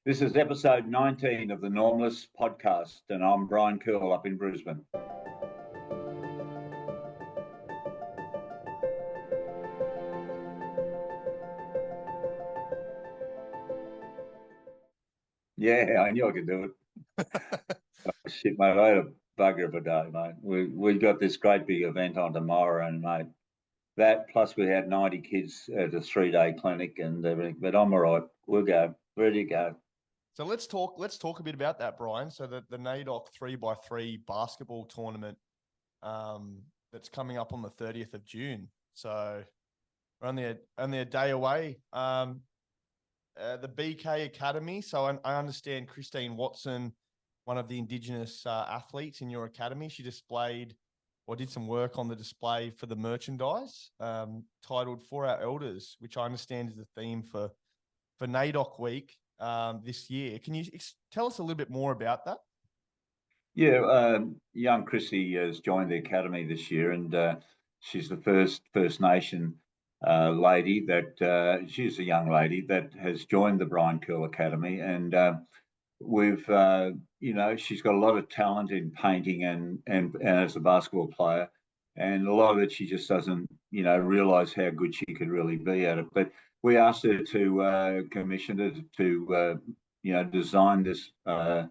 This is episode 19 of the NORMLESS podcast, and I'm Brian Kerle up in Brisbane. Yeah, I knew I could do it. Shit, mate, I had a bugger of a day, mate. We got this great big event on tomorrow, and mate, that plus we had 90 kids at a 3-day clinic and everything. But I'm all right. We'll go. Ready to go. So let's talk a bit about that, Brian. So the NAIDOC 3x3 basketball tournament that's coming up on the 30th of June. So we're only a day away. The BK Academy. So I understand Christine Watson, one of the Indigenous athletes in your academy, she displayed or did some work on the display for the merchandise titled For Our Elders, which I understand is the theme for NAIDOC Week this year. Can you tell us a little bit more about that? Yeah, young Chrissy has joined the academy this year, and she's the first First Nation lady that she's a young lady that has joined the Brian Kerle Academy, and we've she's got a lot of talent in painting and as a basketball player, and a lot of it she just doesn't realize how good she could really be at it. But we asked her to commission it to design this on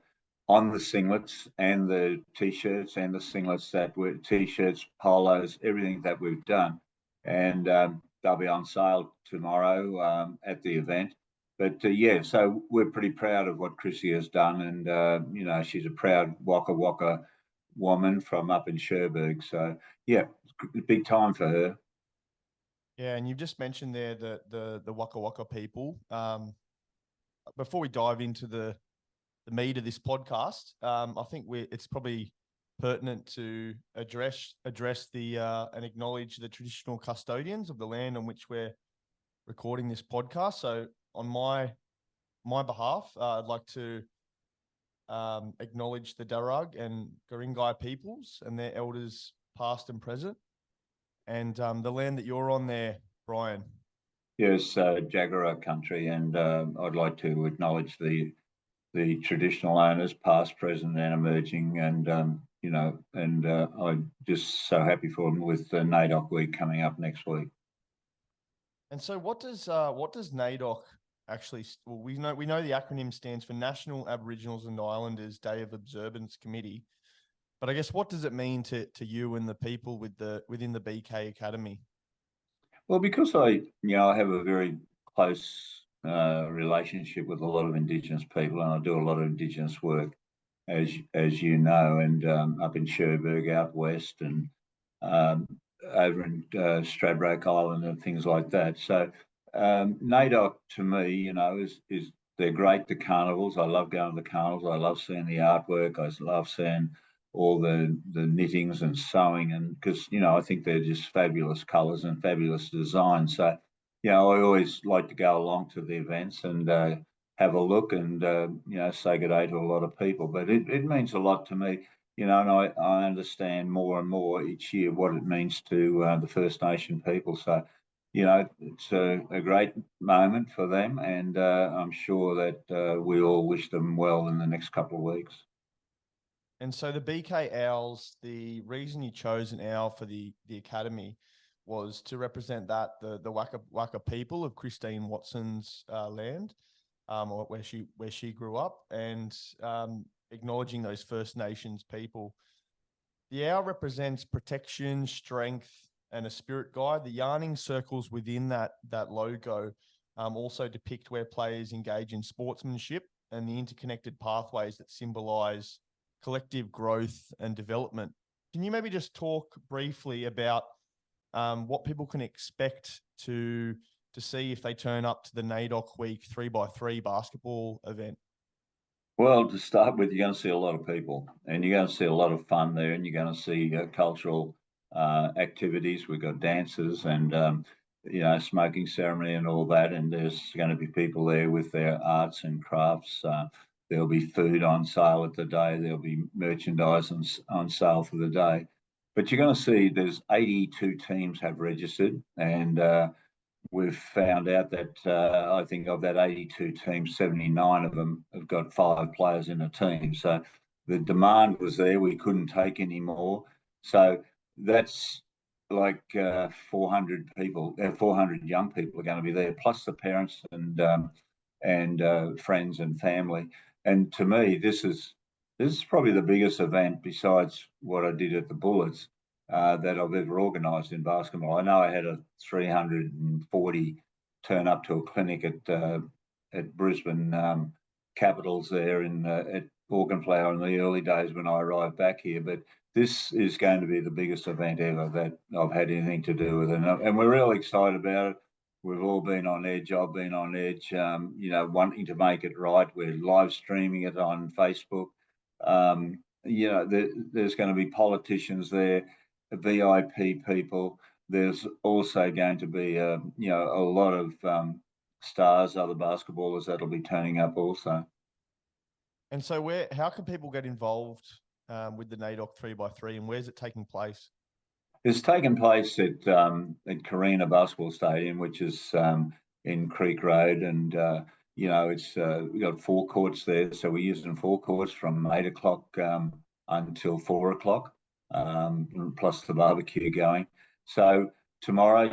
the singlets and the t-shirts and the singlets that were t-shirts, polos, everything that we've done, and they'll be on sale tomorrow at the event. But so we're pretty proud of what Chrissy has done, and she's a proud Waka Waka woman from up in Cherbourg. So yeah, big time for her. Yeah, and you've just mentioned there the Waka Waka people. Before we dive into the meat of this podcast, I think it's probably pertinent to address the and acknowledge the traditional custodians of the land on which we're recording this podcast. So on my behalf, I'd like to acknowledge the Darug and Guringai peoples and their elders past and present, and the land that you're on there, Brian. Yes, Jagera country, and I'd like to acknowledge the traditional owners, past, present, and emerging, and I'm just so happy for them with the NAIDOC week coming up next week. And so, what does NAIDOC actually? Well, we know the acronym stands for National Aboriginals and Islanders Day of Observance Committee, but I guess what does it mean to you and the people within the BK Academy? Well, because I have a very close relationship with a lot of Indigenous people, and I do a lot of Indigenous work, as you know, and up in Cherbourg, out west, and over in Stradbroke Island and things like that. So NAIDOC to me, is they're great. The carnivals, I love going to the carnivals. I love seeing the artwork. I love seeing all the knittings and sewing, and because I think they're just fabulous colours and fabulous designs. So I always like to go along to the events and have a look and say good day to a lot of people. But it means a lot to me, and I understand more and more each year what it means to the First Nation people. So it's a great moment for them, and I'm sure that we all wish them well in the next couple of weeks. And so the BK Owls, the reason you chose an owl for the academy was to represent that the Waka people of Christine Watson's land, or where she grew up, and acknowledging those First Nations people. The owl represents protection, strength, and a spirit guide. The yarning circles within that logo also depict where players engage in sportsmanship and the interconnected pathways that symbolize collective growth and development. Can you maybe just talk briefly about what people can expect to see if they turn up to the NAIDOC Week 3x3 basketball event? Well, to start with, you're going to see a lot of people, and you're going to see a lot of fun there, and you're going to see cultural activities. We've got dances and smoking ceremony and all that, and there's going to be people there with their arts and crafts. There'll be food on sale at the day. There'll be merchandise on sale for the day. But you're going to see there's 82 teams have registered, and we've found out that I think of that 82 teams, 79 of them have got 5 players in a team. So the demand was there. We couldn't take any more. So that's like 400 people, 400 young people are going to be there, plus the parents and friends and family. And to me, this is probably the biggest event besides what I did at the Bullets that I've ever organised in basketball. I know I had a 340 turn up to a clinic at Brisbane Capitals there at Augenflower in the early days when I arrived back here, but this is going to be the biggest event ever that I've had anything to do with, and we're really excited about it. We've all been on edge. I've been on edge, wanting to make it right. We're live streaming it on Facebook. There's going to be politicians there, VIP people. There's also going to be, a lot of stars, other basketballers that'll be turning up also. And so how can people get involved with the NAIDOC 3x3, and where's it taking place? It's taken place at Carina Basketball Stadium, which is in Creek Road, and it's we've got 4 courts there, so we're using 4 courts from 8 o'clock until 4 o'clock, plus the barbecue going. So tomorrow,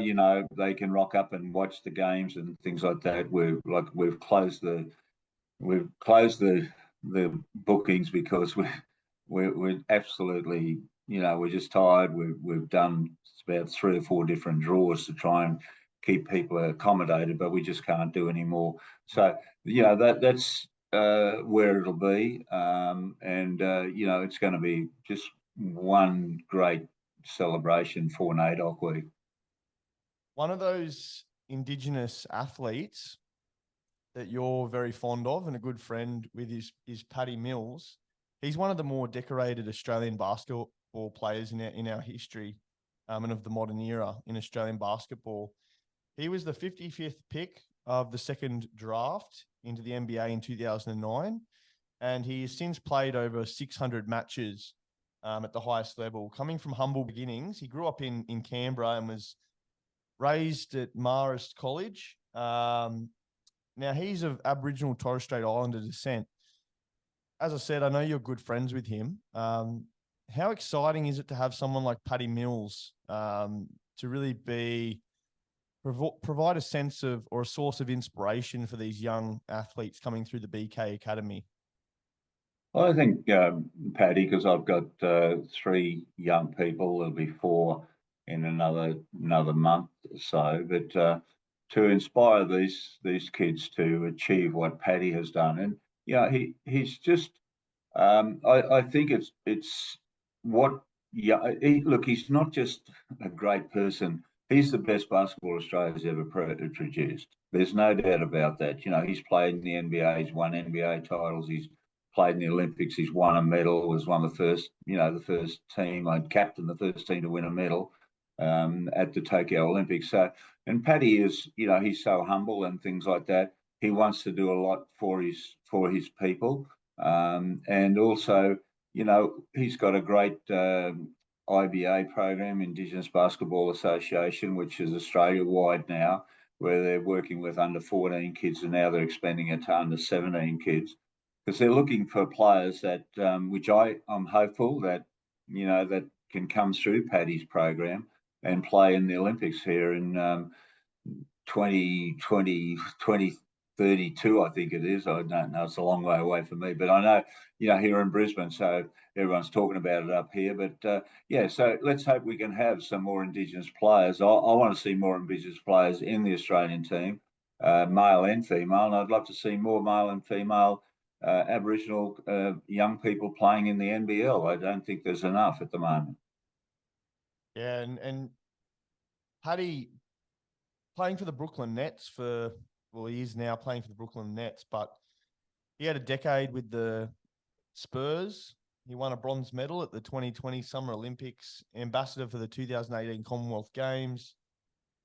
they can rock up and watch the games and things like that. We've closed the bookings because we're absolutely, we're just tired. We've done about 3 or 4 different draws to try and keep people accommodated, but we just can't do any more. So that's where it'll be, and it's going to be just one great celebration for NAIDOC Week. One of those Indigenous athletes that you're very fond of and a good friend with is Paddy Mills. He's one of the more decorated Australian basketball players in our history, and of the modern era in Australian basketball. He was the 55th pick of the second draft into the NBA in 2009, and he has since played over 600 matches at the highest level. Coming from humble beginnings, he grew up in Canberra and was raised at Marist College. Now, he's of Aboriginal Torres Strait Islander descent. As I said, I know you're good friends with him. How exciting is it to have someone like Paddy Mills to really provide a sense of, or a source of inspiration for these young athletes coming through the BK Academy? Well, I think, Paddy, because I've got 3 young people, there'll be 4 in another month or so, but to inspire these kids to achieve what Paddy has done, and he's just, I think it's what, look, he's not just a great person. He's the best basketball Australia's ever produced. There's no doubt about that. He's played in the NBA, he's won NBA titles, he's played in the Olympics, he's won a medal, was one of the first, the first team, I'd captain the first team to win a medal at the Tokyo Olympics. So, and Paddy is, he's so humble and things like that. He wants to do a lot for his people, and also, he's got a great IBA program, Indigenous Basketball Association, which is Australia-wide now, where they're working with under 14 kids, and now they're expanding it to under 17 kids, because they're looking for players that, which I'm hopeful that, that can come through Paddy's program and play in the Olympics here in 2032, I think it is. I don't know. It's a long way away for me, but I know, here in Brisbane, so everyone's talking about it up here. But so let's hope we can have some more Indigenous players. I want to see more Indigenous players in the Australian team, male and female, and I'd love to see more male and female Aboriginal young people playing in the NBL. I don't think there's enough at the moment. Yeah, and Paddy playing for the Brooklyn Nets he is now playing for the Brooklyn Nets, but he had a decade with the Spurs. He won a bronze medal at the 2020 Summer Olympics, ambassador for the 2018 Commonwealth Games.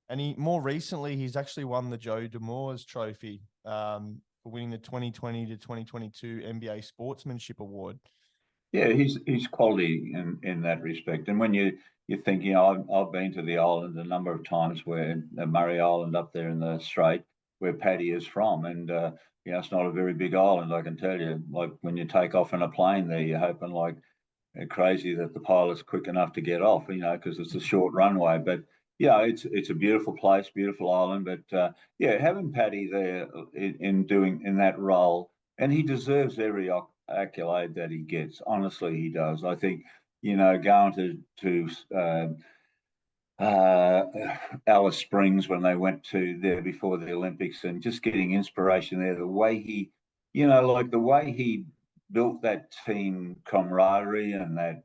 And more recently, he's actually won the Joe Demores Trophy for winning the 2020 to 2022 NBA Sportsmanship Award. Yeah, he's quality in that respect. And when you think, you know, I've been to the island a number of times, where Murray Island up there in the Strait, where Paddy is from, and you know, it's not a very big island, I can tell you. Like when you take off in a plane there, you're hoping like crazy that the pilot's quick enough to get off, you know, because it's a short runway. But yeah, it's a beautiful place, beautiful island. But yeah, having Paddy there in that role, and he deserves every accolade that he gets. Honestly, he does. I think, you know, going uh, Alice Springs when they went to there before the Olympics, and just getting inspiration there. The way he, you know, like the way he built that team camaraderie, and that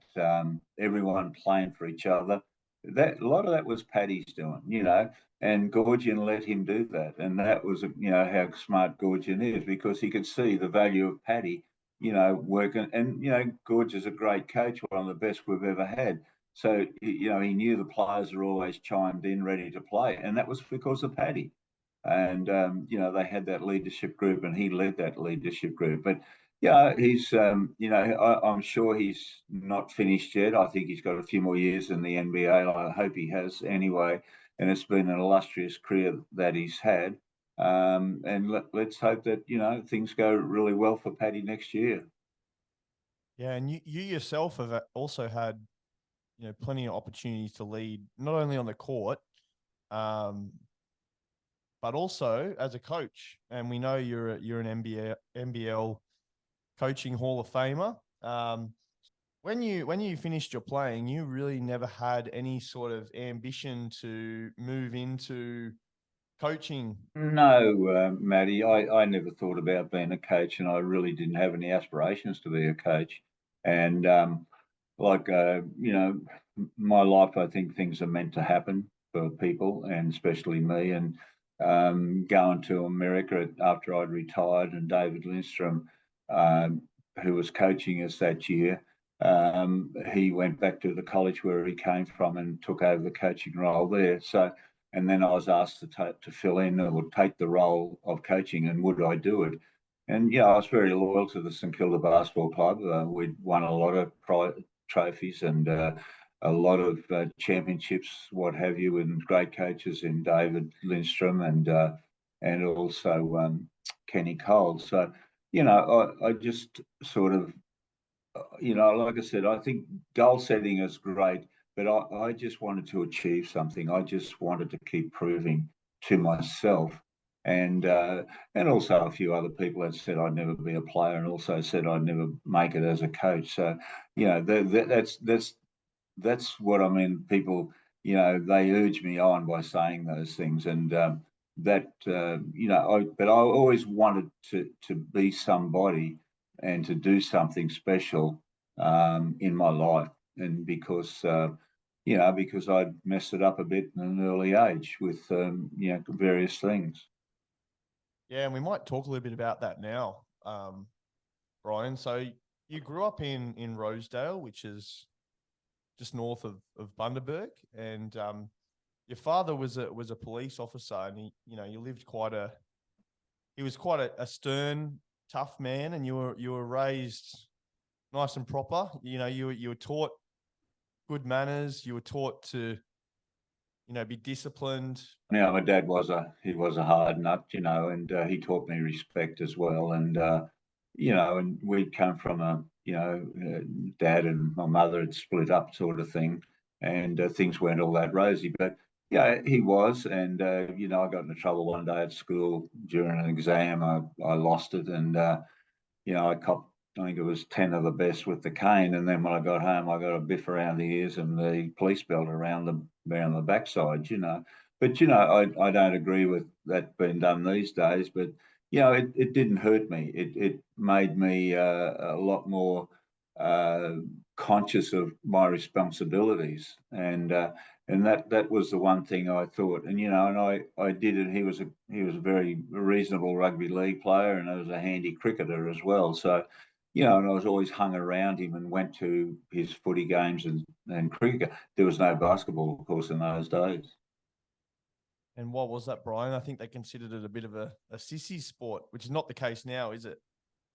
everyone playing for each other. That a lot of that was Paddy's doing, you know, and Gorgian let him do that, and that was, you know, how smart Gorgian is, because he could see the value of Paddy, you know, working. And you know, Gorge is a great coach, one of the best we've ever had. So, you know, he knew the players are always chimed in, ready to play, and that was because of Paddy. And you know, they had that leadership group, and he led that leadership group. But yeah, he's you know, I'm sure he's not finished yet. I think he's got a few more years in the NBA. I hope he has anyway. And it's been an illustrious career that he's had. And let's hope that, you know, things go really well for Paddy next year. Yeah, and you yourself have also had, you know, plenty of opportunities to lead, not only on the court, um, but also as a coach. And we know you're an NBL coaching Hall of Famer. When you finished your playing, you really never had any sort of ambition to move into coaching. No, Matty, I never thought about being a coach, and I really didn't have any aspirations to be a coach. And you know, my life, I think things are meant to happen for people, and especially me. And going to America after I'd retired, and David Lindstrom, um, who was coaching us that year, he went back to the college where he came from and took over the coaching role there. So, and then I was asked to fill in or take the role of coaching, and would I do it? And yeah, I was very loyal to the St Kilda Basketball Club. We'd won a lot of trophies, and a lot of championships, what have you, and great coaches in David Lindstrom and also Kenny Cole. So, you know, I just sort of, you know, like I said, I think goal setting is great, but I just wanted to achieve something. I just wanted to keep proving to myself. And also a few other people had said I'd never be a player, and also said I'd never make it as a coach. So, you know, that's what I mean. People, you know, they urge me on by saying those things, and you know, but I always wanted to be somebody and to do something special in my life, and because you know, because I'd messed it up a bit in an early age with you know, various things. Yeah, and we might talk a little bit about that now, Brian. So you grew up in Rosedale, which is just north of Bundaberg, and your father was a police officer, and you lived he was quite a stern, tough man, and you were raised nice and proper. You were taught good manners. You were taught to be disciplined. Now, my dad was a hard nut, you know, and he taught me respect as well. And you know, and we'd come from a, you know, dad and my mother had split up, sort of thing, and things weren't all that rosy. But yeah, he was, and you know, I got into trouble one day at school during an exam. I lost it, and you know, I copped, I think it was 10 of the best with the cane. And then when I got home, I got a biff around the ears and the police belt around the backside, you know. But, you know, I don't agree with that being done these days. But, you know, it didn't hurt me. It made me a lot more uh, conscious of my responsibilities. And that was the one thing I thought. And, you know, and I did it. He was a very reasonable rugby league player, and he was a handy cricketer as well. So, you know, and I was always hung around him and went to his footy games and cricket. There was no basketball, of course, in those days. And what was that, Brian? I think they considered it a bit of a sissy sport, which is not the case now, is it?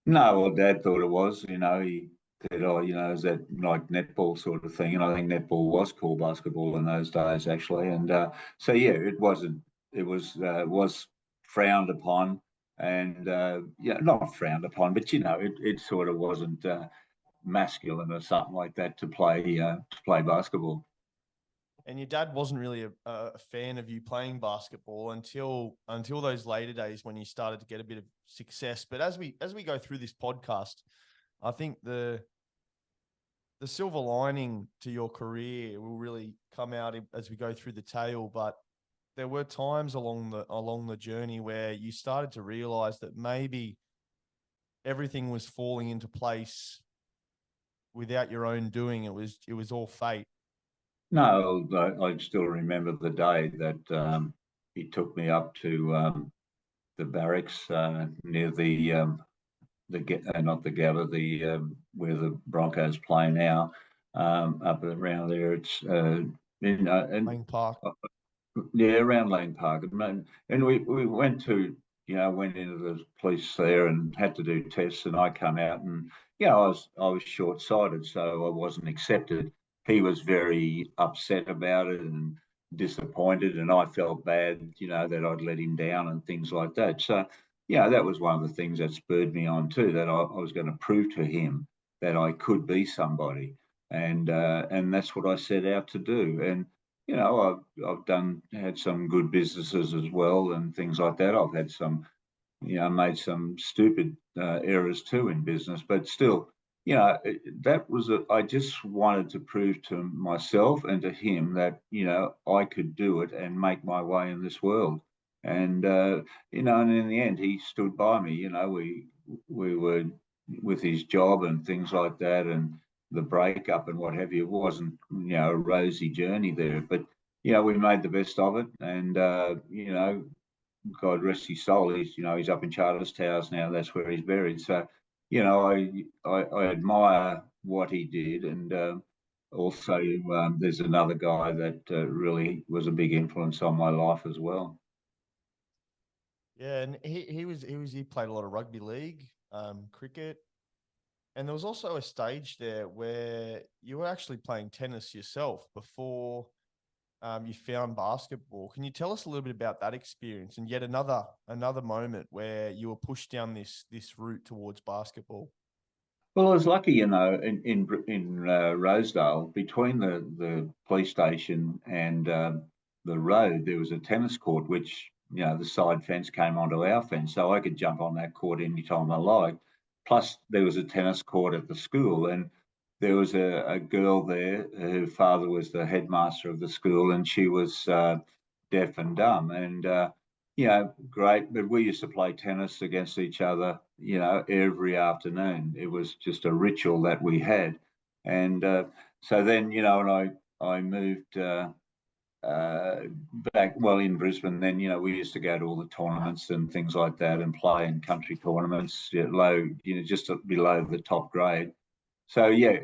No, well, Dad thought it was. You know, he said, oh, is that like netball sort of thing? And I think netball was called basketball in those days, actually. And so, yeah, it wasn't, it was frowned upon, and not frowned upon, but it sort of wasn't masculine or something like that to play basketball. And your dad wasn't really a fan of you playing basketball until those later days when you started to get a bit of success. But as we go through this podcast, I think the silver lining to your career will really come out as we go through the tale. But there were times along the journey where you started to realize that maybe everything was falling into place without your own doing. It was all fate. No, I still remember the day that he took me up to the barracks near not the Gabba, where the Broncos play now, up around there. It's and Lang Park. yeah, around Lane Park, and we went into the police there and had to do tests, and I come out, and I was short sighted, so I wasn't accepted. He was very upset about it and disappointed, and I felt bad, that I'd let him down and things like that. So that was one of the things that spurred me on too, that I was going to prove to him that I could be somebody, and that's what I set out to do. And I've had some good businesses as well and things like that. I've had some, made some stupid errors too in business, but still, I just wanted to prove to myself and to him that, I could do it and make my way in this world. And, and in the end, he stood by me. We were with his job and things like that. And the breakup and what have you, it wasn't, a rosy journey there, but, we made the best of it. And, God rest his soul, he's up in Charters Towers now. That's where he's buried. So, I admire what he did. And also, there's another guy that really was a big influence on my life as well. Yeah, and he played a lot of rugby league, cricket. And there was also a stage there where you were actually playing tennis yourself before you found basketball. Can you tell us a little bit about that experience and yet another moment where you were pushed down this route towards basketball? Well, I was lucky, in Rosedale, between the police station and the road, there was a tennis court, which the side fence came onto our fence, so I could jump on that court anytime I liked. Plus, there was a tennis court at the school, and there was a girl there. Her father was the headmaster of the school, and she was deaf and dumb. And great. But we used to play tennis against each other, every afternoon. It was just a ritual that we had. And so then, and I moved back, well, in Brisbane. Then, we used to go to all the tournaments and things like that and play in country tournaments, low, just below the top grade. So yeah,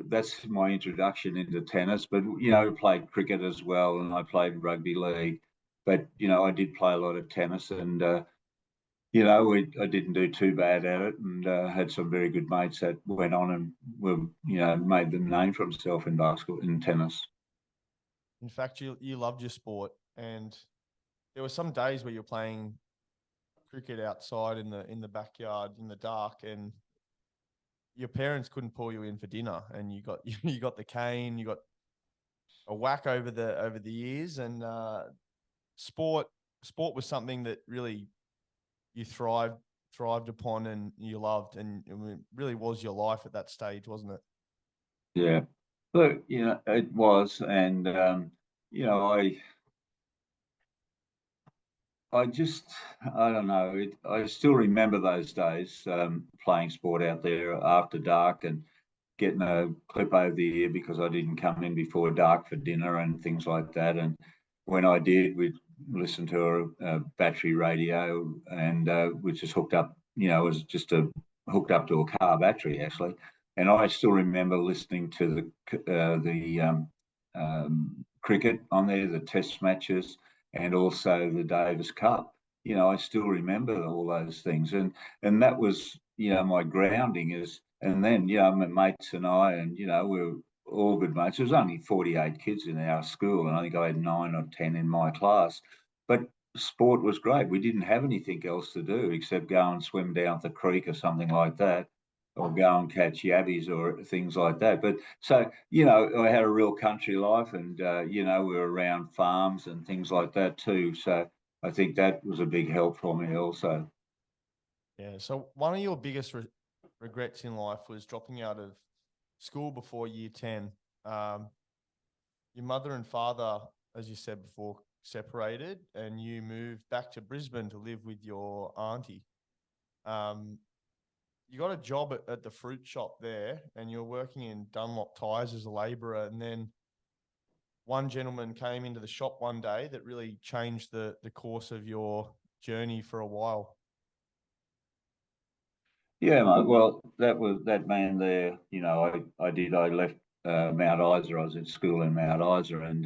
that's my introduction into tennis. But I played cricket as well, and I played rugby league. But I did play a lot of tennis, and I didn't do too bad at it, and had some very good mates that went on and were made the name for himself in basketball, in tennis. In fact, you loved your sport, and there were some days where you're playing cricket outside in the backyard in the dark, and your parents couldn't pull you in for dinner, and you got the cane, you got a whack over the ears, and sport was something that really you thrived upon and you loved, and it really was your life at that stage, wasn't it? Yeah, look, it was. And I don't know. I still remember those days, playing sport out there after dark and getting a clip over the ear because I didn't come in before dark for dinner and things like that. And when I did, we'd listen to a battery radio, and which is hooked up, was just hooked up to a car battery, actually. And I still remember listening to the cricket on there, the test matches, and also the Davis Cup. I still remember all those things, and that was my grounding. And then, my mates and I, and, we were all good mates. There was only 48 kids in our school, and I think I had 9 or 10 in my class. But sport was great. We didn't have anything else to do except go and swim down the creek or something like that, or go and catch yabbies or things like that. But so, I had a real country life, and, we were around farms and things like that too. So I think that was a big help for me also. Yeah. So one of your biggest regrets in life was dropping out of school before year 10. Your mother and father, as you said before, separated, and you moved back to Brisbane to live with your auntie. You got a job at the fruit shop there, and you were working in Dunlop Tyres as a labourer. And then one gentleman came into the shop one day that really changed the course of your journey for a while. Yeah, mate. Well, that man there. I left Mount Isa. I was at school in Mount Isa, and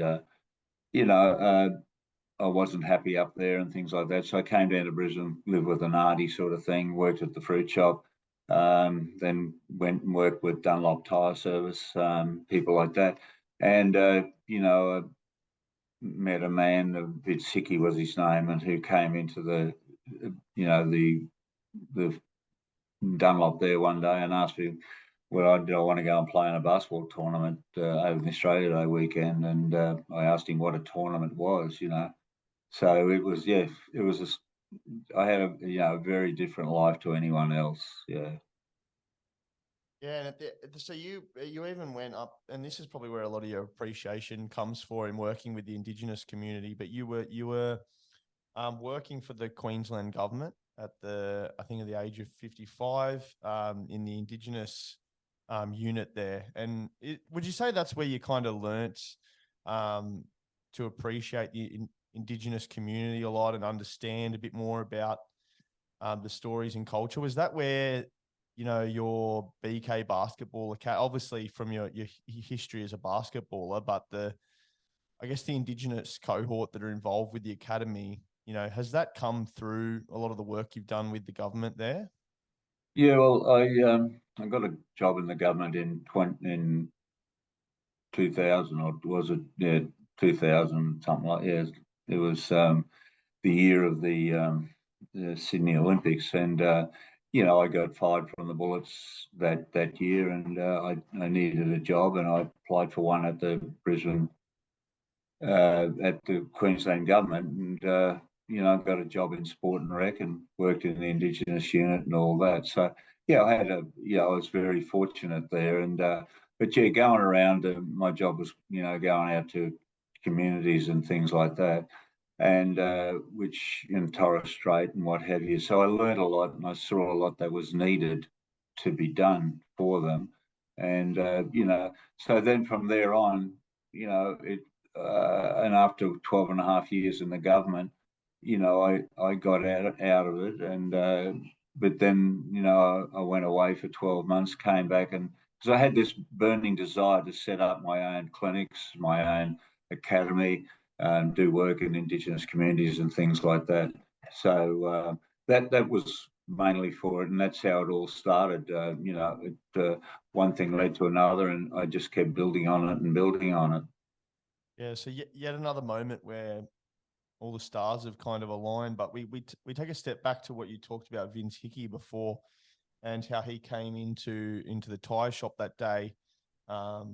I wasn't happy up there and things like that. So I came down to Brisbane, lived with an auntie sort of thing, worked at the fruit shop, then went and worked with Dunlop Tyre Service, people like that. And, I met a man, a bit sicky was his name, and who came into the Dunlop there one day and asked me, well, did I want to go and play in a basketball tournament over the Australia Day weekend? And I asked him what a tournament was, So it was, I had a very different life to anyone else. Yeah. Yeah, and so you even went up, and this is probably where a lot of your appreciation comes for in working with the Indigenous community. But you were working for the Queensland government at I think at the age of 55 in the Indigenous unit there. And would you say that's where you kind of learnt to appreciate the Indigenous community a lot and understand a bit more about the stories and culture? Was that where your BK basketball account, obviously from your history as a basketballer, but I guess the Indigenous cohort that are involved with the academy, has that come through a lot of the work you've done with the government there? Yeah, well, I got a job in the government in 2000, or was it? Yeah, 2000, something like. Yeah, it was the year of the Sydney Olympics, and I got fired from the Bullets that year, and I needed a job, and I applied for one at the Brisbane at the Queensland government, and got a job in sport and rec, and worked in the Indigenous unit and all that. So yeah, I was very fortunate there, and but yeah, going around, my job was going out to communities and things like that, and which in Torres Strait and what have you. So I learned a lot, and I saw a lot that was needed to be done for them, and so then from there on, it and after 12 and a half years in the government, I got out of it, and but then I went away for 12 months, came back, and because I had this burning desire to set up my own clinics, my own academy, do work in Indigenous communities and things like that. So that was mainly for it, and that's how it all started. One thing led to another, and I just kept building on it and building on it. Yeah, so yet another moment where all the stars have kind of aligned. But we take a step back to what you talked about Vince Hickey before, and how he came into the tyre shop that day to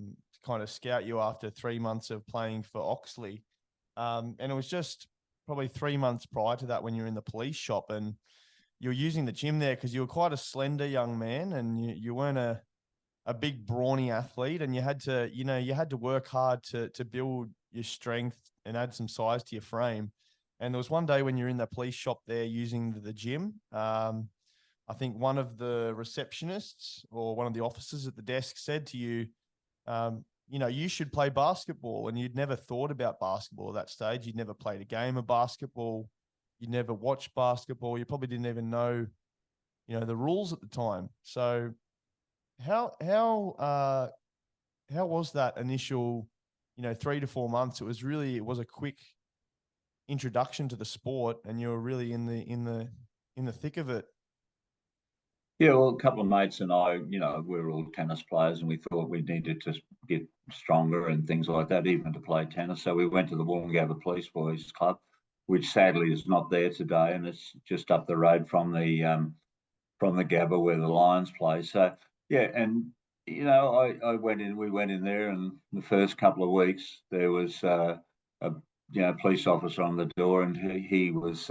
kind of scout you after 3 months of playing for Oxley. And it was just probably 3 months prior to that when you were in the police shop, and you were using the gym there because you were quite a slender young man, and you weren't a big brawny athlete, and you had to work hard to build your strength and add some size to your frame. And there was one day when you're in the police shop there using the gym. I think one of the receptionists or one of the officers at the desk said to you, you should play basketball. And you'd never thought about basketball at that stage. You'd never played a game of basketball. You'd never watched basketball. You probably didn't even know, the rules at the time. So how was that initial, 3 to 4 months? It was a quick introduction to the sport, and you were really in the thick of it. Yeah, well, a couple of mates and I, we were all tennis players, and we thought we needed to get stronger and things like that, even to play tennis. So we went to the Woolloongabba Police Boys Club, which sadly is not there today, and it's just up the road from the Gabba where the Lions play. So yeah, and I went in. We went in there, and the first couple of weeks there was a police officer on the door, and he was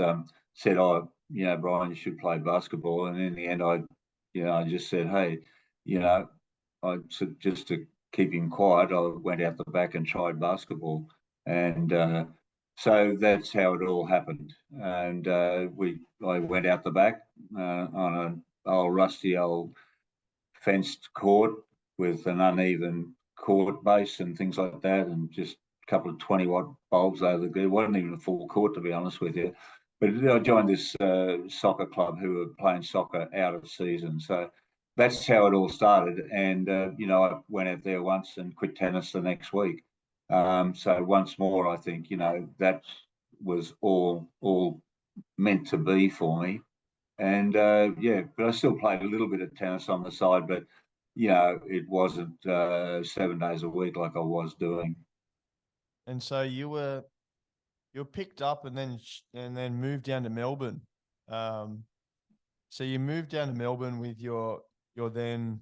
said, "Oh, Brian, you should play basketball." And in the end, I just said, "Hey, you know, just to keep him quiet, I went out the back and tried basketball." And so that's how it all happened. And I went out the back on an old rusty old fenced court with an uneven court base and things like that, and just a couple of 20-watt bulbs over there. It wasn't even a full court, to be honest with you. But I joined this soccer club who were playing soccer out of season. So that's how it all started. And, I went out there once and quit tennis the next week. So once more, I think, that was all meant to be for me. And but I still played a little bit of tennis on the side, but it wasn't 7 days a week like I was doing. And so you were picked up and then moved down to Melbourne. So you moved down to Melbourne with your then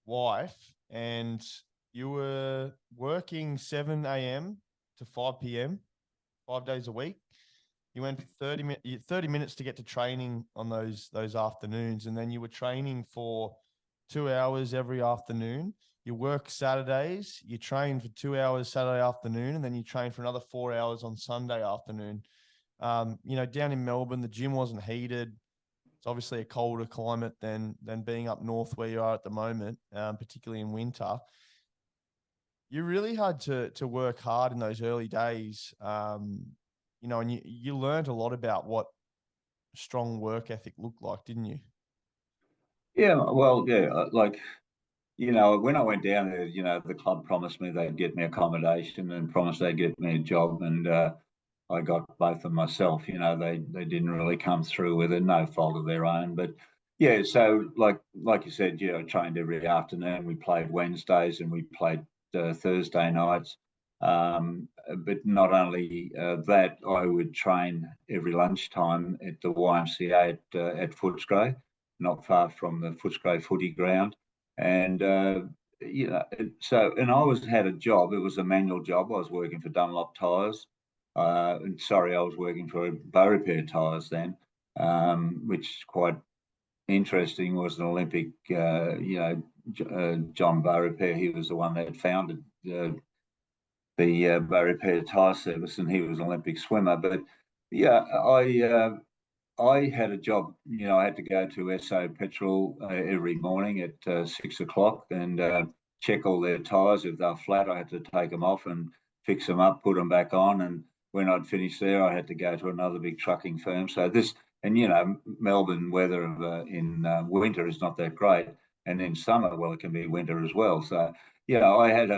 wife, and you were working 7 a.m. to 5 p.m. 5 days a week. You went 30 minutes to get to training on those afternoons, and then you were training for 2 hours every afternoon. You work Saturdays, you train for 2 hours Saturday afternoon, and then you train for another 4 hours on Sunday afternoon. Down in Melbourne, the gym wasn't heated. It's obviously a colder climate than being up north where you are at the moment, particularly in winter. You really had to work hard in those early days, and you learned a lot about what strong work ethic looked like, didn't you? Yeah, well, yeah, when I went down there, the club promised me they'd get me accommodation and promised they'd get me a job, and I got both of them myself. They didn't really come through with it, no fault of their own. But yeah, so like you said, I trained every afternoon. We played Wednesdays and we played Thursday nights. But not only that, I would train every lunchtime at the YMCA at Footscray, not far from the Footscray footy ground. And and I had a job. It was a manual job. I was working for Dunlop Tires. I was working for Bow Repair Tires then, which is quite interesting. Was an Olympic, John Bow Repair. He was the one that founded the Bow Repair Tire Service, and he was an Olympic swimmer. But yeah, I had a job. I had to go to SO Petrol every morning at 6 o'clock and check all their tyres. If they're flat, I had to take them off and fix them up, put them back on. And when I'd finished there, I had to go to another big trucking firm. So Melbourne weather in winter is not that great. And in summer, well, it can be winter as well. So, I had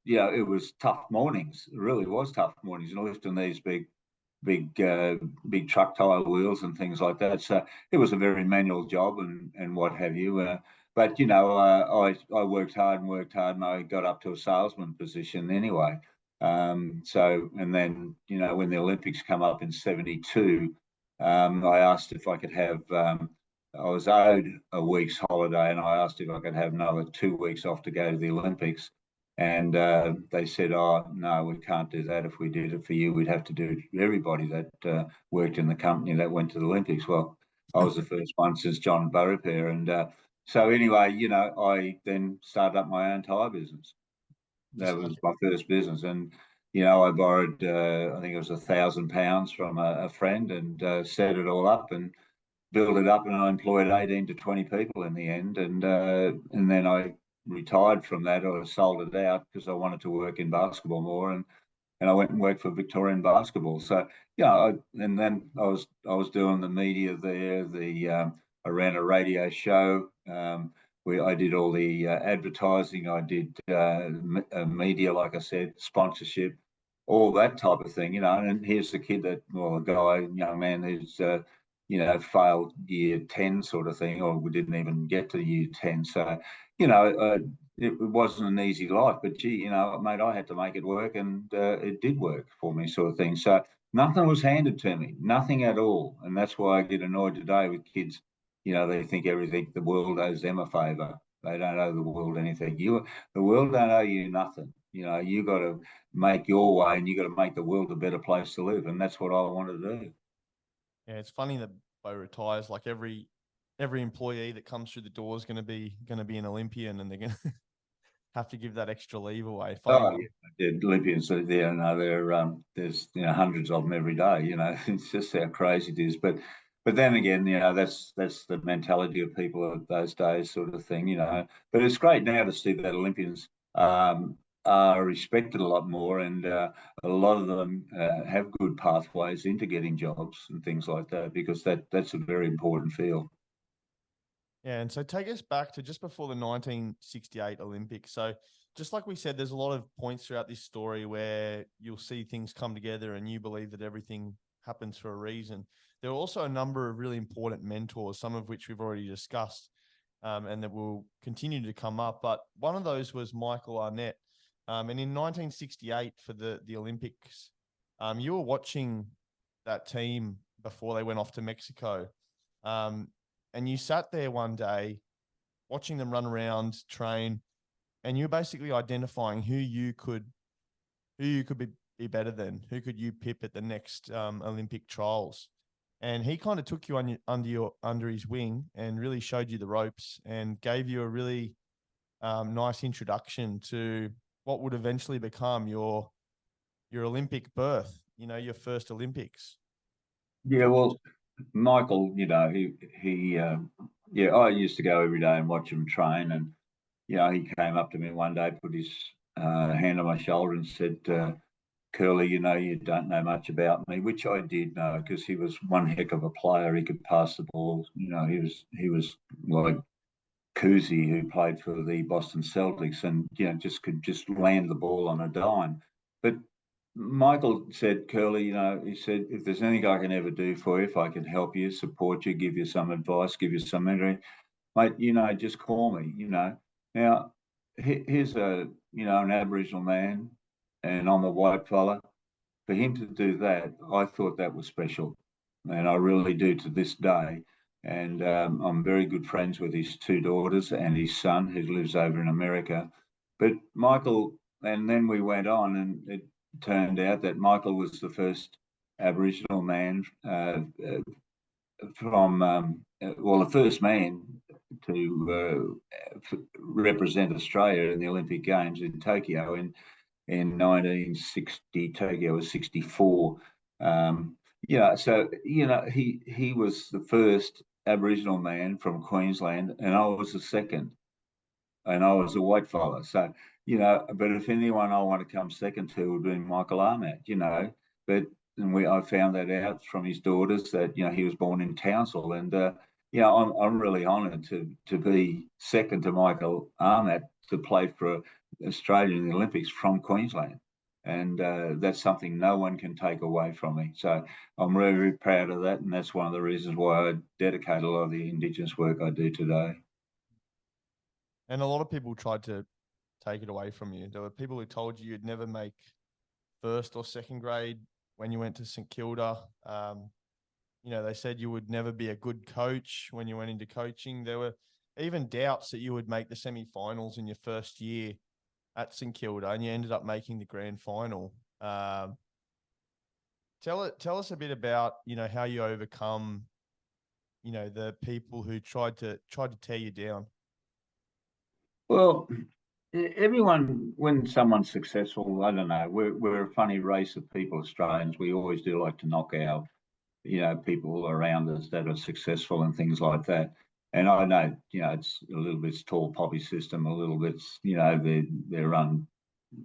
it was tough mornings. It really was tough mornings. And lifting these big truck tire wheels and things like that. So it was a very manual job and what have you. But I worked hard and I got up to a salesman position anyway. And then when the Olympics come up in '72, I asked if I could have. I was owed a week's holiday, and I asked if I could have another 2 weeks off to go to the Olympics. And they said, "Oh, no, we can't do that. If we did it for you, we'd have to do it for everybody that worked in the company that went to the Olympics." Well, I was the first one since John Bow Repair. And so anyway, I then started up my own tyre business. That was my first business. And, I borrowed, I think it was £1,000 from a friend and set it all up and built it up. And I employed 18 to 20 people in the end. And then I retired from that, or sold it out because I wanted to work in basketball more, and I went and worked for Victorian Basketball. So and then I was doing the media there. I ran a radio show. Where I did all the advertising. I did media, like I said, sponsorship, all that type of thing. And here's the kid a guy, young man who's failed year 10 sort of thing, or we didn't even get to year 10. So, it wasn't an easy life, but gee, mate, I had to make it work, and it did work for me, sort of thing. So nothing was handed to me, nothing at all. And that's why I get annoyed today with kids. They think the world owes them a favour. They don't owe the world anything. The world don't owe you nothing. You got to make your way, and you got to make the world a better place to live. And that's what I want to do. Yeah, it's funny that Bo retires. Like every employee that comes through the door is going to be an Olympian, and they're going to have to give that extra leave away. Funny. Yeah, Olympians are there. There's hundreds of them every day. It's just how crazy it is. But then again, that's the mentality of people of those days, sort of thing. But it's great now to see that Olympians are respected a lot more, and a lot of them have good pathways into getting jobs and things like that, because that's a very important field. Yeah, and so take us back to just before the 1968 Olympics. So just like we said, there's a lot of points throughout this story where you'll see things come together and you believe that everything happens for a reason. There are also a number of really important mentors, some of which we've already discussed, and that will continue to come up. But one of those was Michael Arnett. And in 1968 for the Olympics, you were watching that team before they went off to Mexico. And you sat there one day watching them run around, train, and you're basically identifying who you could be better than, who could you pip at the next Olympic trials. And he kind of took you under his wing and really showed you the ropes and gave you a really nice introduction to what would eventually become your Olympic berth, your first Olympics. Yeah, well, Michael, I used to go every day and watch him train, and he came up to me one day, put his hand on my shoulder, and said, "Kerle, you don't know much about me," which I did know, because he was one heck of a player. He could pass the ball. He was like Cousy, who played for the Boston Celtics, and could land the ball on a dime. But Michael said, "Kerle, he said, if there's anything I can ever do for you, if I can help you, support you, give you some advice, give you some mentoring, mate, just call me, Now, here's an Aboriginal man, and I'm a white fella. For him to do that, I thought that was special, and I really do to this day. And I'm very good friends with his two daughters and his son, who lives over in America. But Michael, and then we went on, and it turned out that Michael was the first Aboriginal man the first man to represent Australia in the Olympic Games in Tokyo in 1960. Tokyo was 64. So he was the first Aboriginal man from Queensland, and I was the second, and I was a white fella. So but if anyone I want to come second to would be Michael Arnett. But I found that out from his daughters that he was born in Townsville, and I'm really honoured to be second to Michael Arnett to play for Australia in the Olympics from Queensland. And that's something no one can take away from me. So I'm really, really proud of that. And that's one of the reasons why I dedicate a lot of the Indigenous work I do today. And a lot of people tried to take it away from you. There were people who told you you'd never make first or second grade when you went to St Kilda. They said you would never be a good coach when you went into coaching. There were even doubts that you would make the semi-finals in your first year at St Kilda, and you ended up making the grand final. Tell us a bit about how you overcome the people who tried to tear you down. Well, everyone, when someone's successful, I don't know, we're a funny race of people, Australians. We always do like to knock out people around us that are successful and things like that. And I know, it's a little bit tall poppy system, a little bit, they're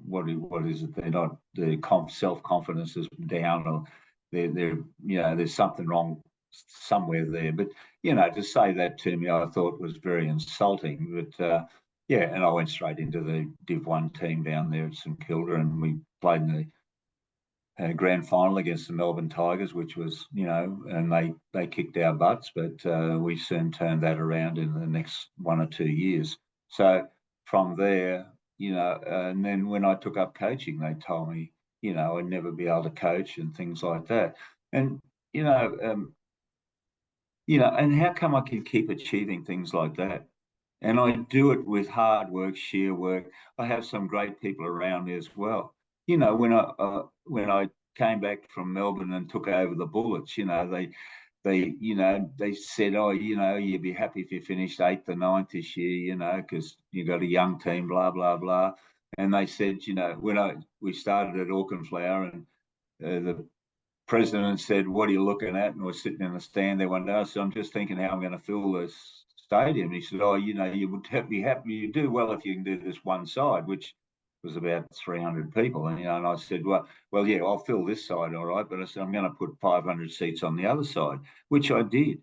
what is it? They're not, their self-confidence is down, or they're there's something wrong somewhere there. But to say that to me, I thought was very insulting. But and I went straight into the Div 1 team down there at St Kilda, and we played in grand final against the Melbourne Tigers, which was, and they kicked our butts, but we soon turned that around in the next 1 or 2 years. So from there, and then when I took up coaching, they told me, I'd never be able to coach and things like that. And, and how come I can keep achieving things like that? And I do it with hard work, sheer work. I have some great people around me as well. When I came back from Melbourne and took over the Bullets, they said, oh, you'd be happy if you finished 8th or 9th this year, because you got a young team, blah blah blah. And they said, when we started at Auchenflower, and the president said, what are you looking at? And we're sitting in the stand there one day. So I'm just thinking how I'm going to fill this stadium. And he said, oh, you would be happy. You do well if you can do this one side, which was about 300 people. And, and I said, well, yeah, I'll fill this side, all right. But I said, I'm going to put 500 seats on the other side, which I did.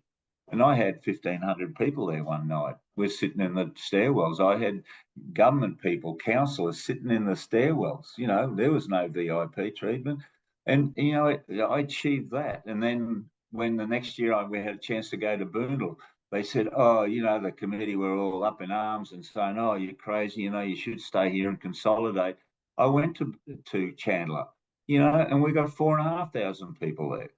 And I had 1,500 people there one night. We're sitting in the stairwells. I had government people, councillors sitting in the stairwells. There was no VIP treatment. And, I achieved that. And then when the next year we had a chance to go to Boondall, they said, oh, the committee were all up in arms and saying, oh, you're crazy, you should stay here and consolidate. I went to Chandler, and we got 4,500 people there.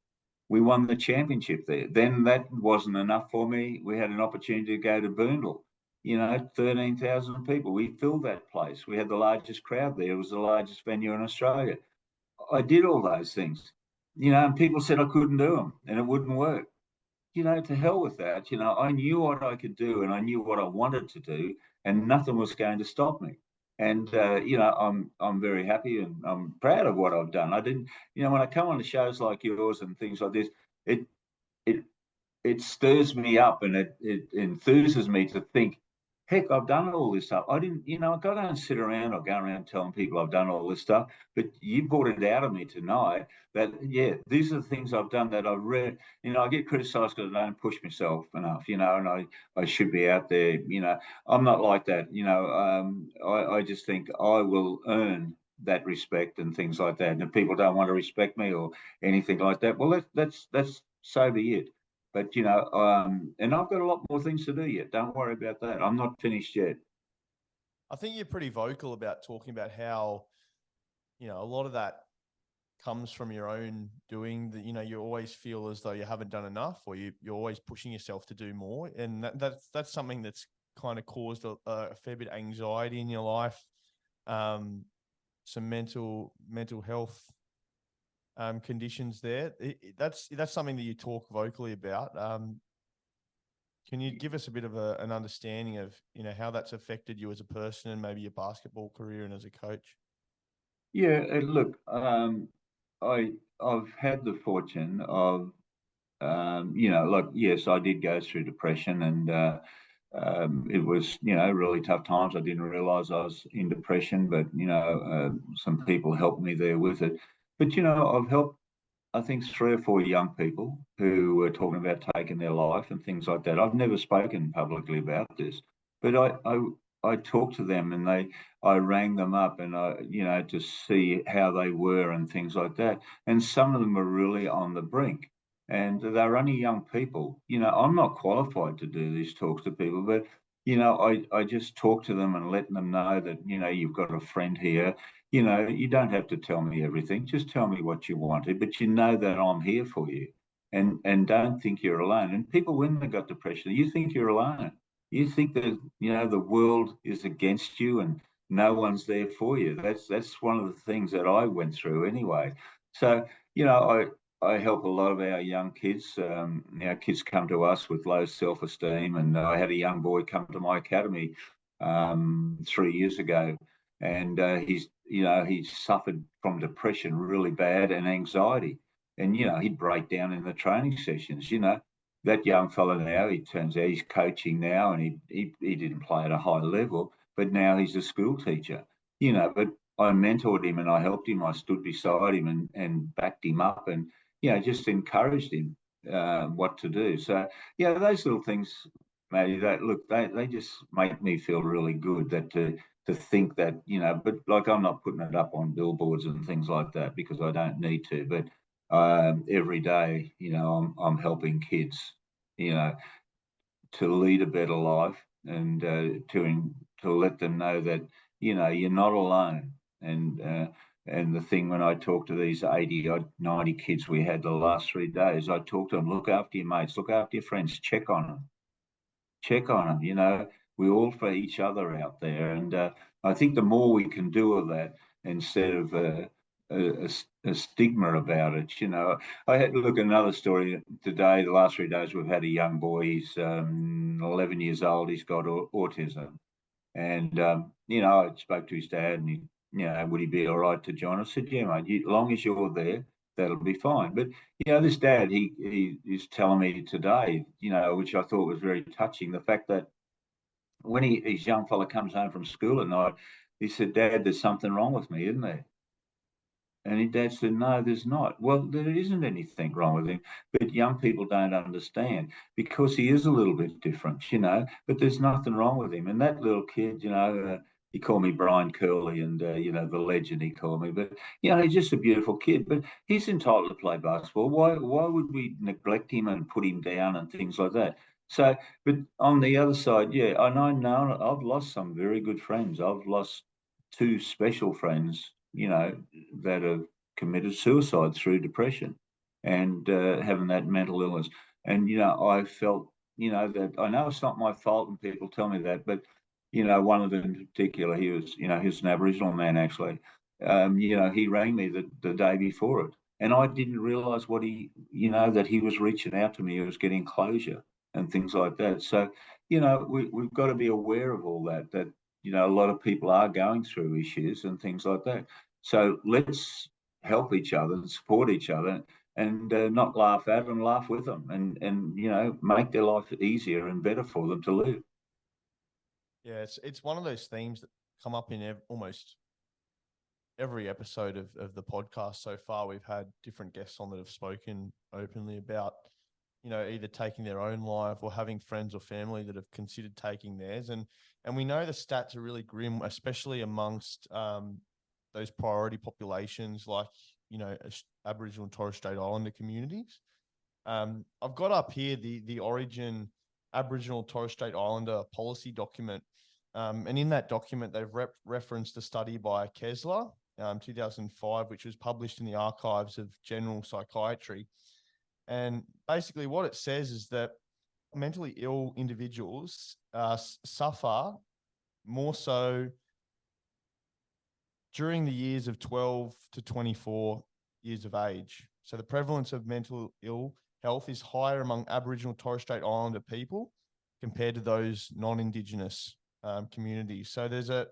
We won the championship there. Then that wasn't enough for me. We had an opportunity to go to Boondall, 13,000 people. We filled that place. We had the largest crowd there. It was the largest venue in Australia. I did all those things, and people said I couldn't do them and it wouldn't work. To hell with that. I knew what I could do and I knew what I wanted to do, and nothing was going to stop me. And I'm very happy and I'm proud of what I've done. I didn't, when I come on to shows like yours and things like this, it it stirs me up and it enthuses me to think, heck, I've done all this stuff. I didn't, I don't sit around or go around telling people I've done all this stuff, but you brought it out of me tonight that, yeah, these are the things I've done that I've read. I get criticised because I don't push myself enough, and I should be out there, I'm not like that, I just think I will earn that respect and things like that. And if people don't want to respect me or anything like that, well, that's so be it. But, and I've got a lot more things to do yet. Don't worry about that. I'm not finished yet. I think you're pretty vocal about talking about how, a lot of that comes from your own doing, that, you always feel as though you haven't done enough, or you're always pushing yourself to do more. And that's something that's kind of caused a fair bit of anxiety in your life, some mental health conditions there. That's something that you talk vocally about. Can you give us a bit of an understanding of, how that's affected you as a person and maybe your basketball career and as a coach? Yeah, look, I've had the fortune of, yes, I did go through depression, and it was, really tough times. I didn't realise I was in depression, but some people helped me there with it. But I've helped, I think, 3 or 4 young people who were talking about taking their life and things like that. I've never spoken publicly about this, but I talked to them, and I rang them up, and to see how they were and things like that. And some of them were really on the brink, and they're only young people. I'm not qualified to do these talks to people, but I just talk to them and let them know that you've got a friend here. You don't have to tell me everything. Just tell me what you wanted, but that I'm here for you, and don't think you're alone. And people, when they got depression, you think you're alone. You think that the world is against you and no one's there for you. That's one of the things that I went through anyway. So I help a lot of our young kids. Our kids come to us with low self-esteem, and I had a young boy come to my academy 3 years ago, and he suffered from depression really bad and anxiety, and he'd break down in the training sessions. That young fella now, he turns out he's coaching now, and he didn't play at a high level, but now he's a school teacher. But I mentored him and I helped him. I stood beside him and backed him up, and just encouraged him what to do. So those little things Matty, they just make me feel really good that to think that, but like I'm not putting it up on billboards and things like that because I don't need to. But every day, I'm helping kids, you know, to lead a better life and to let them know that you're not alone. And the thing when I talk to these 80 or 90 kids we had the last 3 days, I talk to them, look after your mates, look after your friends, check on them. We're all for each other out there, and I think the more we can do of that instead of a stigma about it. I had to look at another story today. The last 3 days, we've had a young boy. He's 11 years old. He's got autism, and I spoke to his dad, and would he be all right to join? I said, yeah, mate. As long as you're there, that'll be fine. But this dad, he is telling me today, which I thought was very touching, the fact that when his young fella comes home from school at night, he said, Dad, there's something wrong with me, isn't there? And his dad said, no, there's not. Well, there isn't anything wrong with him, but young people don't understand because he is a little bit different, but there's nothing wrong with him. And that little kid, he called me Brian Kerle and, the legend he called me. But, he's just a beautiful kid, but he's entitled to play basketball. Why would we neglect him and put him down and things like that? So, but on the other side, yeah, and I know I've lost some very good friends. I've lost two special friends, that have committed suicide through depression and having that mental illness. And, I felt, that I know it's not my fault and people tell me that, but, one of them in particular, he was an Aboriginal man actually. He rang me the day before it. And I didn't realize that he was reaching out to me. He was getting closure and things like that. So, we've got to be aware of all that a lot of people are going through issues and things like that. So let's help each other and support each other and not laugh at them, laugh with them and make their life easier and better for them to live. Yeah, it's one of those themes that come up in almost every episode of the podcast so far. We've had different guests on that have spoken openly about, either taking their own life or having friends or family that have considered taking theirs. And we know the stats are really grim, especially amongst those priority populations like, Aboriginal and Torres Strait Islander communities. I've got up here the Origin Aboriginal Torres Strait Islander policy document. And in that document, they've referenced a study by Kerle, 2005, which was published in the Archives of General Psychiatry. And basically what it says is that mentally ill individuals suffer more so during the years of 12 to 24 years of age. So the prevalence of mental ill health is higher among Aboriginal Torres Strait Islander people compared to those non-Indigenous communities. So there's a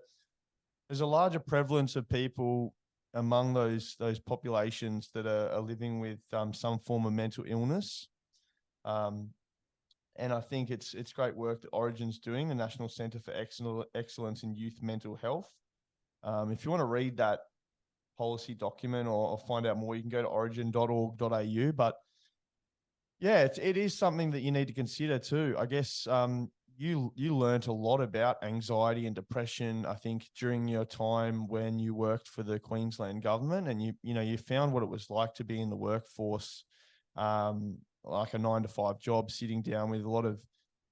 larger prevalence of people among those populations that are living with some form of mental illness. And I think it's great work that Origin's doing, the National Centre for Excellence in Youth Mental Health. If you want to read that policy document or find out more, you can go to origin.org.au. But yeah, it is something that you need to consider too. I guess you learnt a lot about anxiety and depression, I think, during your time when you worked for the Queensland government, and you found what it was like to be in the workforce, like a 9-to-5 job, sitting down with a lot of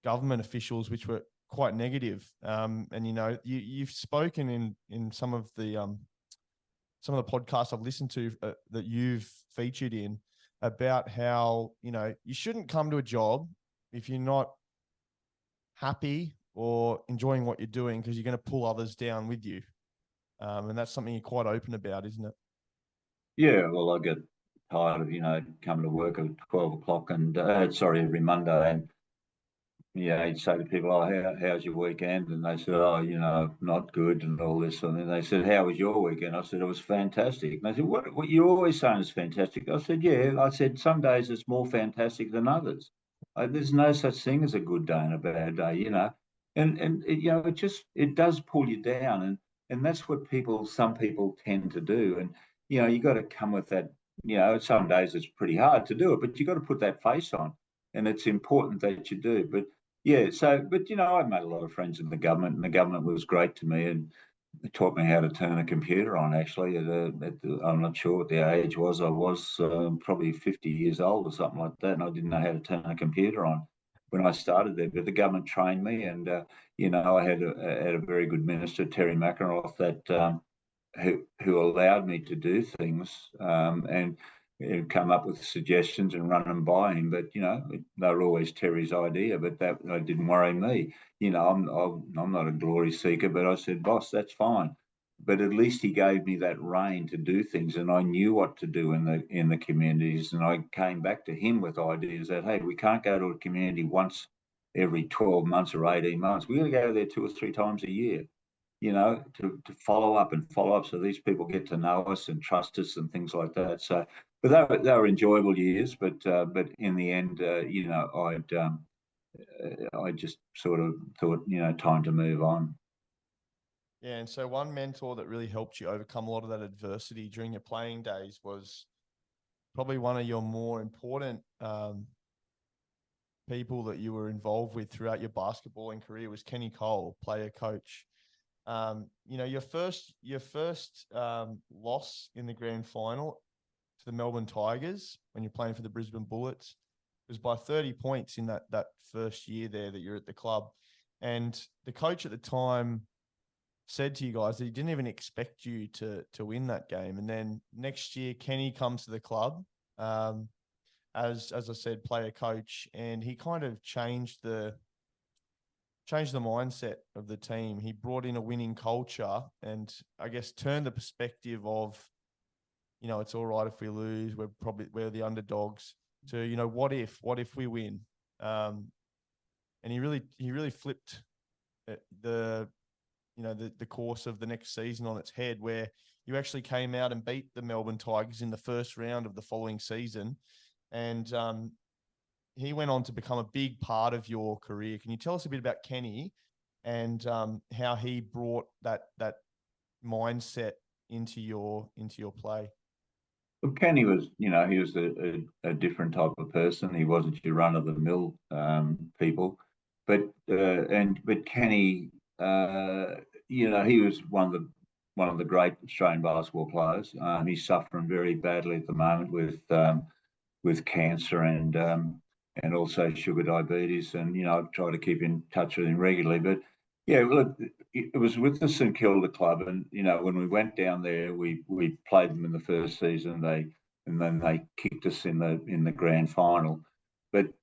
government officials, which were quite negative. And you've spoken in some of the podcasts I've listened to that you've featured in about how you shouldn't come to a job if you're not happy or enjoying what you're doing, because you're going to pull others down with you. And that's something you're quite open about, isn't it? Yeah, well, I get tired of coming to work at 12 o'clock and every Monday, and you'd say to people, "Oh, how's your weekend?" And they said, "Oh, not good," and all this. And then they said, "How was your weekend?" I said, "It was fantastic." And they said, "What you're always saying is fantastic." I said, "Yeah." I said, "Some days it's more fantastic than others. There's no such thing as a good day and a bad day, And it does pull you down, and that's what some people tend to do. And you got to come with that. Some days it's pretty hard to do it, but you got to put that face on, and it's important that you do. But Yeah. So, but I made a lot of friends in the government, and the government was great to me, and it taught me how to turn a computer on. Actually, I'm not sure what the age was. I was probably 50 years old or something like that, and I didn't know how to turn a computer on when I started there. But the government trained me, and I had a very good minister, Terry McEnroth, that who allowed me to do things, and come up with suggestions and run them by him. But they were always Terry's idea, but that didn't worry me. I'm not a glory seeker, but I said, boss, that's fine. But at least he gave me that rein to do things, and I knew what to do in the communities. And I came back to him with ideas that, hey, we can't go to a community once every 12 months or 18 months. We're going to go there 2 or 3 times a year, to follow up so these people get to know us and trust us and things like that. So, but they were enjoyable years. But in the end, I just sort of thought, time to move on. Yeah, and so one mentor that really helped you overcome a lot of that adversity during your playing days was probably one of your more important people that you were involved with throughout your basketballing career was Kenny Cole, player coach. Your first loss in the grand final to the Melbourne Tigers when you're playing for the Brisbane Bullets was by 30 points in that first year there that you're at the club. And the coach at the time said to you guys that he didn't even expect you to win that game. And then next year, Kenny comes to the club, as I said, player coach, and he kind of changed the mindset of the team. He brought in a winning culture and I guess turned the perspective of, it's all right if we lose. We're the underdogs to, what if we win? And he really flipped the course of the next season on its head, where you actually came out and beat the Melbourne Tigers in the first round of the following season. And he went on to become a big part of your career. Can you tell us a bit about Kenny and how he brought that mindset into your play? Well, Kenny was, he was a different type of person. He wasn't your run of the mill people, but Kenny, he was one of the great Australian basketball players. He's suffering very badly at the moment with cancer and also sugar diabetes. And I try to keep in touch with him regularly. But yeah, look, it was with the St Kilda club, and when we went down there, we played them in the first season. And then they kicked us in the grand final. But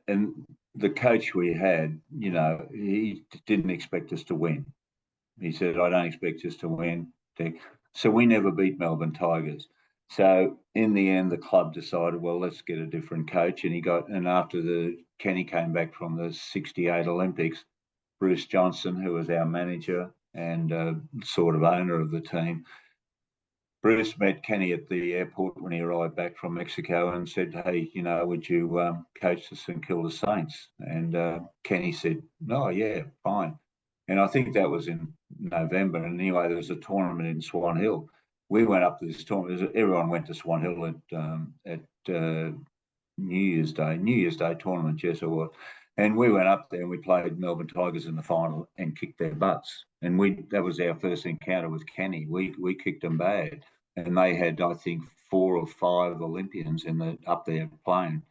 and the coach we had, he didn't expect us to win. He said, "I don't expect us to win." So we never beat Melbourne Tigers. So in the end, the club decided, well, let's get a different coach. And after Kenny came back from the '68 Olympics, Bruce Johnson, who was our manager and sort of owner of the team, Bruce met Kenny at the airport when he arrived back from Mexico and said, "Hey, would you coach the St Kilda Saints?" And Kenny said, "No, yeah, fine." And I think that was in November. And anyway, there was a tournament in Swan Hill. We went up to this tournament. Everyone went to Swan Hill at New Year's Day tournament. Yes, it was. And we went up there and we played Melbourne Tigers in the final and kicked their butts. And that was our first encounter with Kenny. We kicked them bad, and they had, I think, 4 or 5 Olympians up there playing.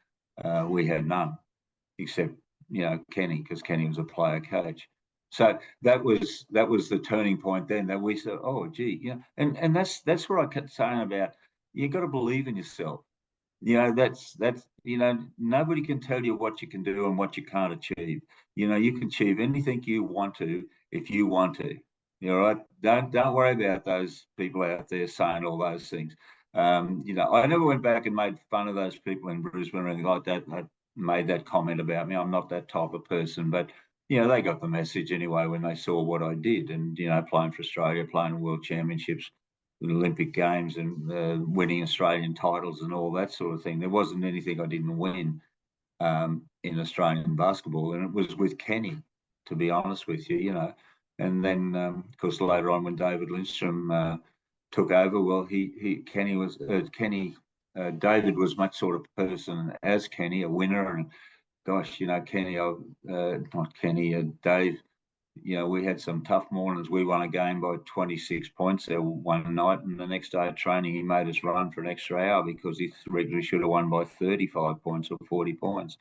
We had none, except Kenny, because Kenny was a player coach. So that was the turning point then, that we said, oh gee, and that's what I kept saying about, you got to believe in yourself. That's nobody can tell you what you can do and what you can't achieve. You can achieve anything you want to if you want to. Right? Don't worry about those people out there saying all those things. I never went back and made fun of those people in Brisbane or anything like that. That made that comment about me. I'm not that type of person, but they got the message anyway when they saw what I did, and playing for Australia, playing World Championships, Olympic Games, and winning Australian titles and all that sort of thing. There wasn't anything I didn't win in Australian basketball, and it was with Kenny, to be honest with you. And then, of course, later on when David Lindstrom took over, well, David was much sort of person as Kenny, a winner, gosh, Kenny, not Kenny, Dave. We had some tough mornings. We won a game by 26 points there one night, and the next day of training, he made us run for an extra hour because he regularly should have won by 35 points or 40 points.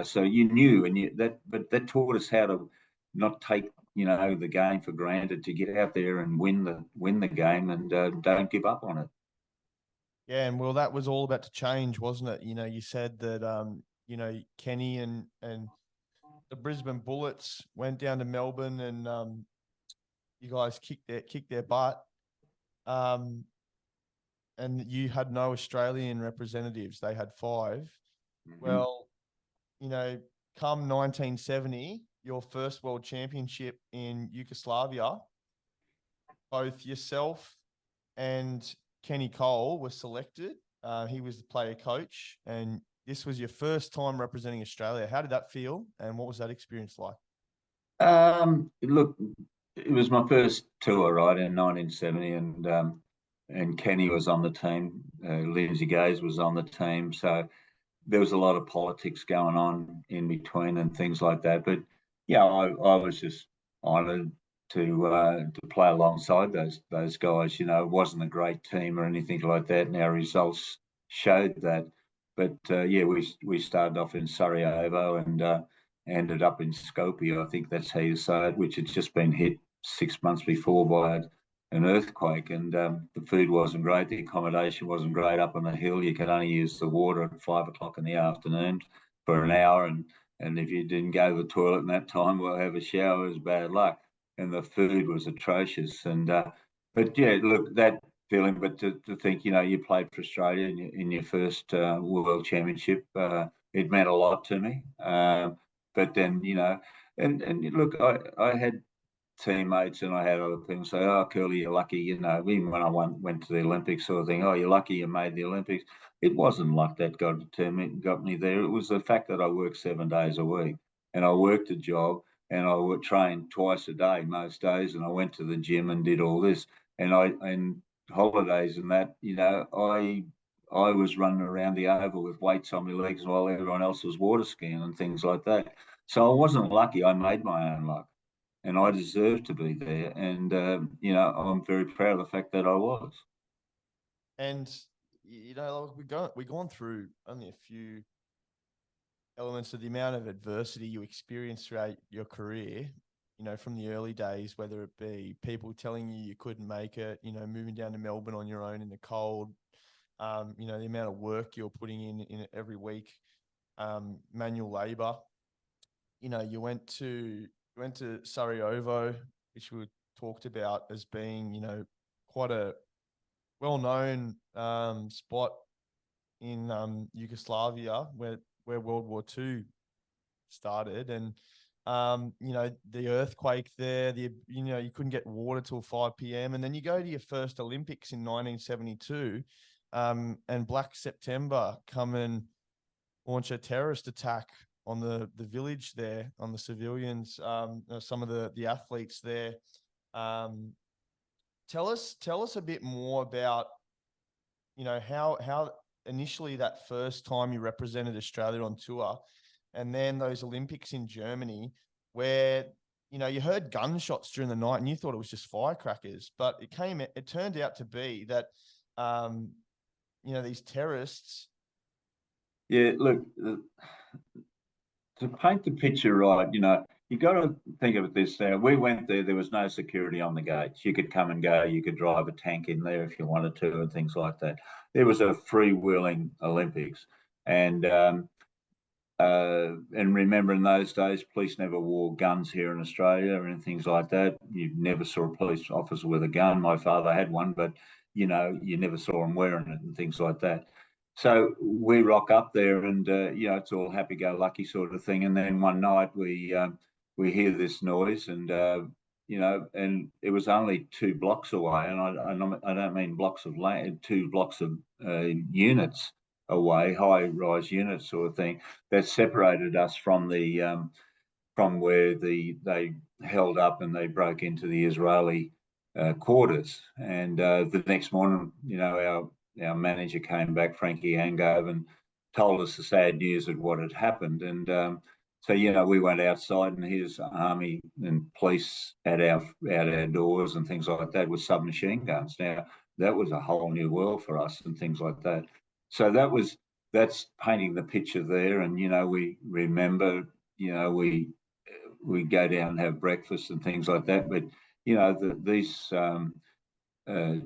So you knew, but that taught us how to not take the game for granted, to get out there and win the game, and don't give up on it. Yeah, and well, that was all about to change, wasn't it? You said that Kenny and the Brisbane Bullets went down to Melbourne, and you guys kicked their butt. And you had no Australian representatives; they had 5. Mm-hmm. Well, come 1970, your first World Championship in Yugoslavia, both yourself and Kenny Cole were selected. He was the player coach, and this was your first time representing Australia. How did that feel, and what was that experience like? Look, it was my first tour, right, in 1970, and Kenny was on the team. Lindsay Gaze was on the team, so there was a lot of politics going on in between and things like that. But yeah, I was just honoured to play alongside those guys. It wasn't a great team or anything like that, and our results showed that. But yeah, we started off in Sarajevo and ended up in Skopje. I think that's how you say it, which had just been hit 6 months before by an earthquake, and the food wasn't great, the accommodation wasn't great up on the hill. You could only use the water at 5 o'clock in the afternoon for an hour, and if you didn't go to the toilet in that time or have a shower, it was bad luck. And the food was atrocious. And but yeah, look, that feeling. But to think, you played for Australia in your first World Championship, it meant a lot to me. But then, and look, I had teammates and I had other people say, "Oh, Kerle, you're lucky." Even when I went to the Olympics, sort of thing. "Oh, you're lucky you made the Olympics." It wasn't luck that got me there. It was the fact that I worked 7 days a week, and I worked a job, and I would train twice a day most days, and I went to the gym and did all this, and holidays and that. I was running around the oval with weights on my legs while everyone else was water skiing and things like that. So I wasn't lucky. I made my own luck, and I deserve to be there. And I'm very proud of the fact that I was. And we've gone through only a few elements of the amount of adversity you experienced throughout your career. From the early days, whether it be people telling you couldn't make it, moving down to Melbourne on your own in the cold, the amount of work you're putting in every week, manual labor. You went to Sarajevo, which we talked about as being, quite a well-known spot in Yugoslavia where World War II started, and the earthquake there, you couldn't get water till 5 p.m. And then you go to your first Olympics in 1972, and Black September come and launch a terrorist attack on the village there, on the civilians, some of the athletes there. Tell us a bit more about, how initially that first time you represented Australia on tour, and then those Olympics in Germany, where you heard gunshots during the night and you thought it was just firecrackers, but it turned out to be that these terrorists. Yeah, look, to paint the picture right, you got to think of it this way. We went there was no security on the gates. You could come and go, you could drive a tank in there if you wanted to, and things like that. There was a freewheeling Olympics. And remember, in those days, police never wore guns here in Australia and things like that. You never saw a police officer with a gun. My father had one, but you never saw him wearing it and things like that. So we rock up there, and it's all happy-go-lucky sort of thing. And then one night we hear this noise, and and it was only 2 blocks away, and I don't mean blocks of land, 2 blocks of units away, high-rise units sort of thing, that separated us from from where they held up and they broke into the Israeli quarters. And the next morning, our manager came back, Frankie Angove, told us the sad news of what had happened. And so, you know, we went outside, and his army and police at our doors and things like that with submachine guns. Now, that was a whole new world for us and things like that. So that's painting the picture there. And, you know, we remember, you know, we go down and have breakfast and things like that. But, you know, these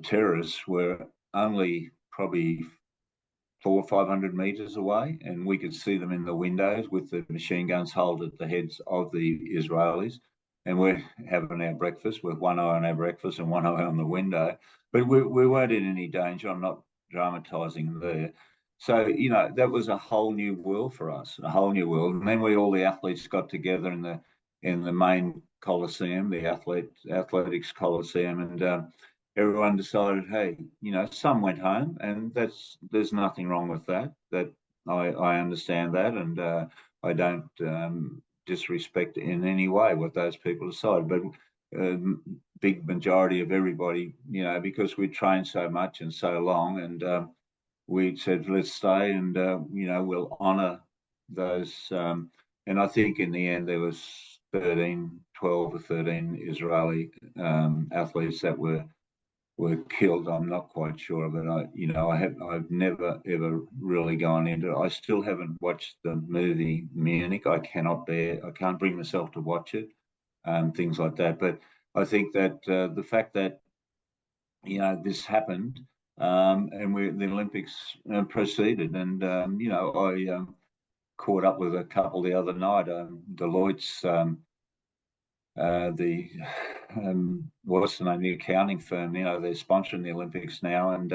terrorists were only probably 400 or 500 meters away, and we could see them in the windows with the machine guns holed at the heads of the Israelis. And we're having our breakfast with one eye on our breakfast and one eye on the window. But we weren't in any danger. I'm not dramatising there. So, you know, that was a whole new world for us, a whole new world. And then all the athletes got together in the main Coliseum, the athletics Coliseum, and everyone decided, hey, you know, some went home, and there's nothing wrong with that. That I understand that, and I don't disrespect in any way what those people decide. But big majority of everybody, you know, because we trained so much and so long, and we said let's stay, and you know, we'll honour those. And I think in the end there was 12 or 13 Israeli athletes that were killed. I'm not quite sure, but I've never ever really gone into it. I still haven't watched the movie Munich. I can't bring myself to watch it, things like that. But I think that the fact that, you know, this happened, and the Olympics proceeded, and I caught up with a couple the other night. Deloitte's the what's the name, the accounting firm, you know, they're sponsoring the Olympics now, and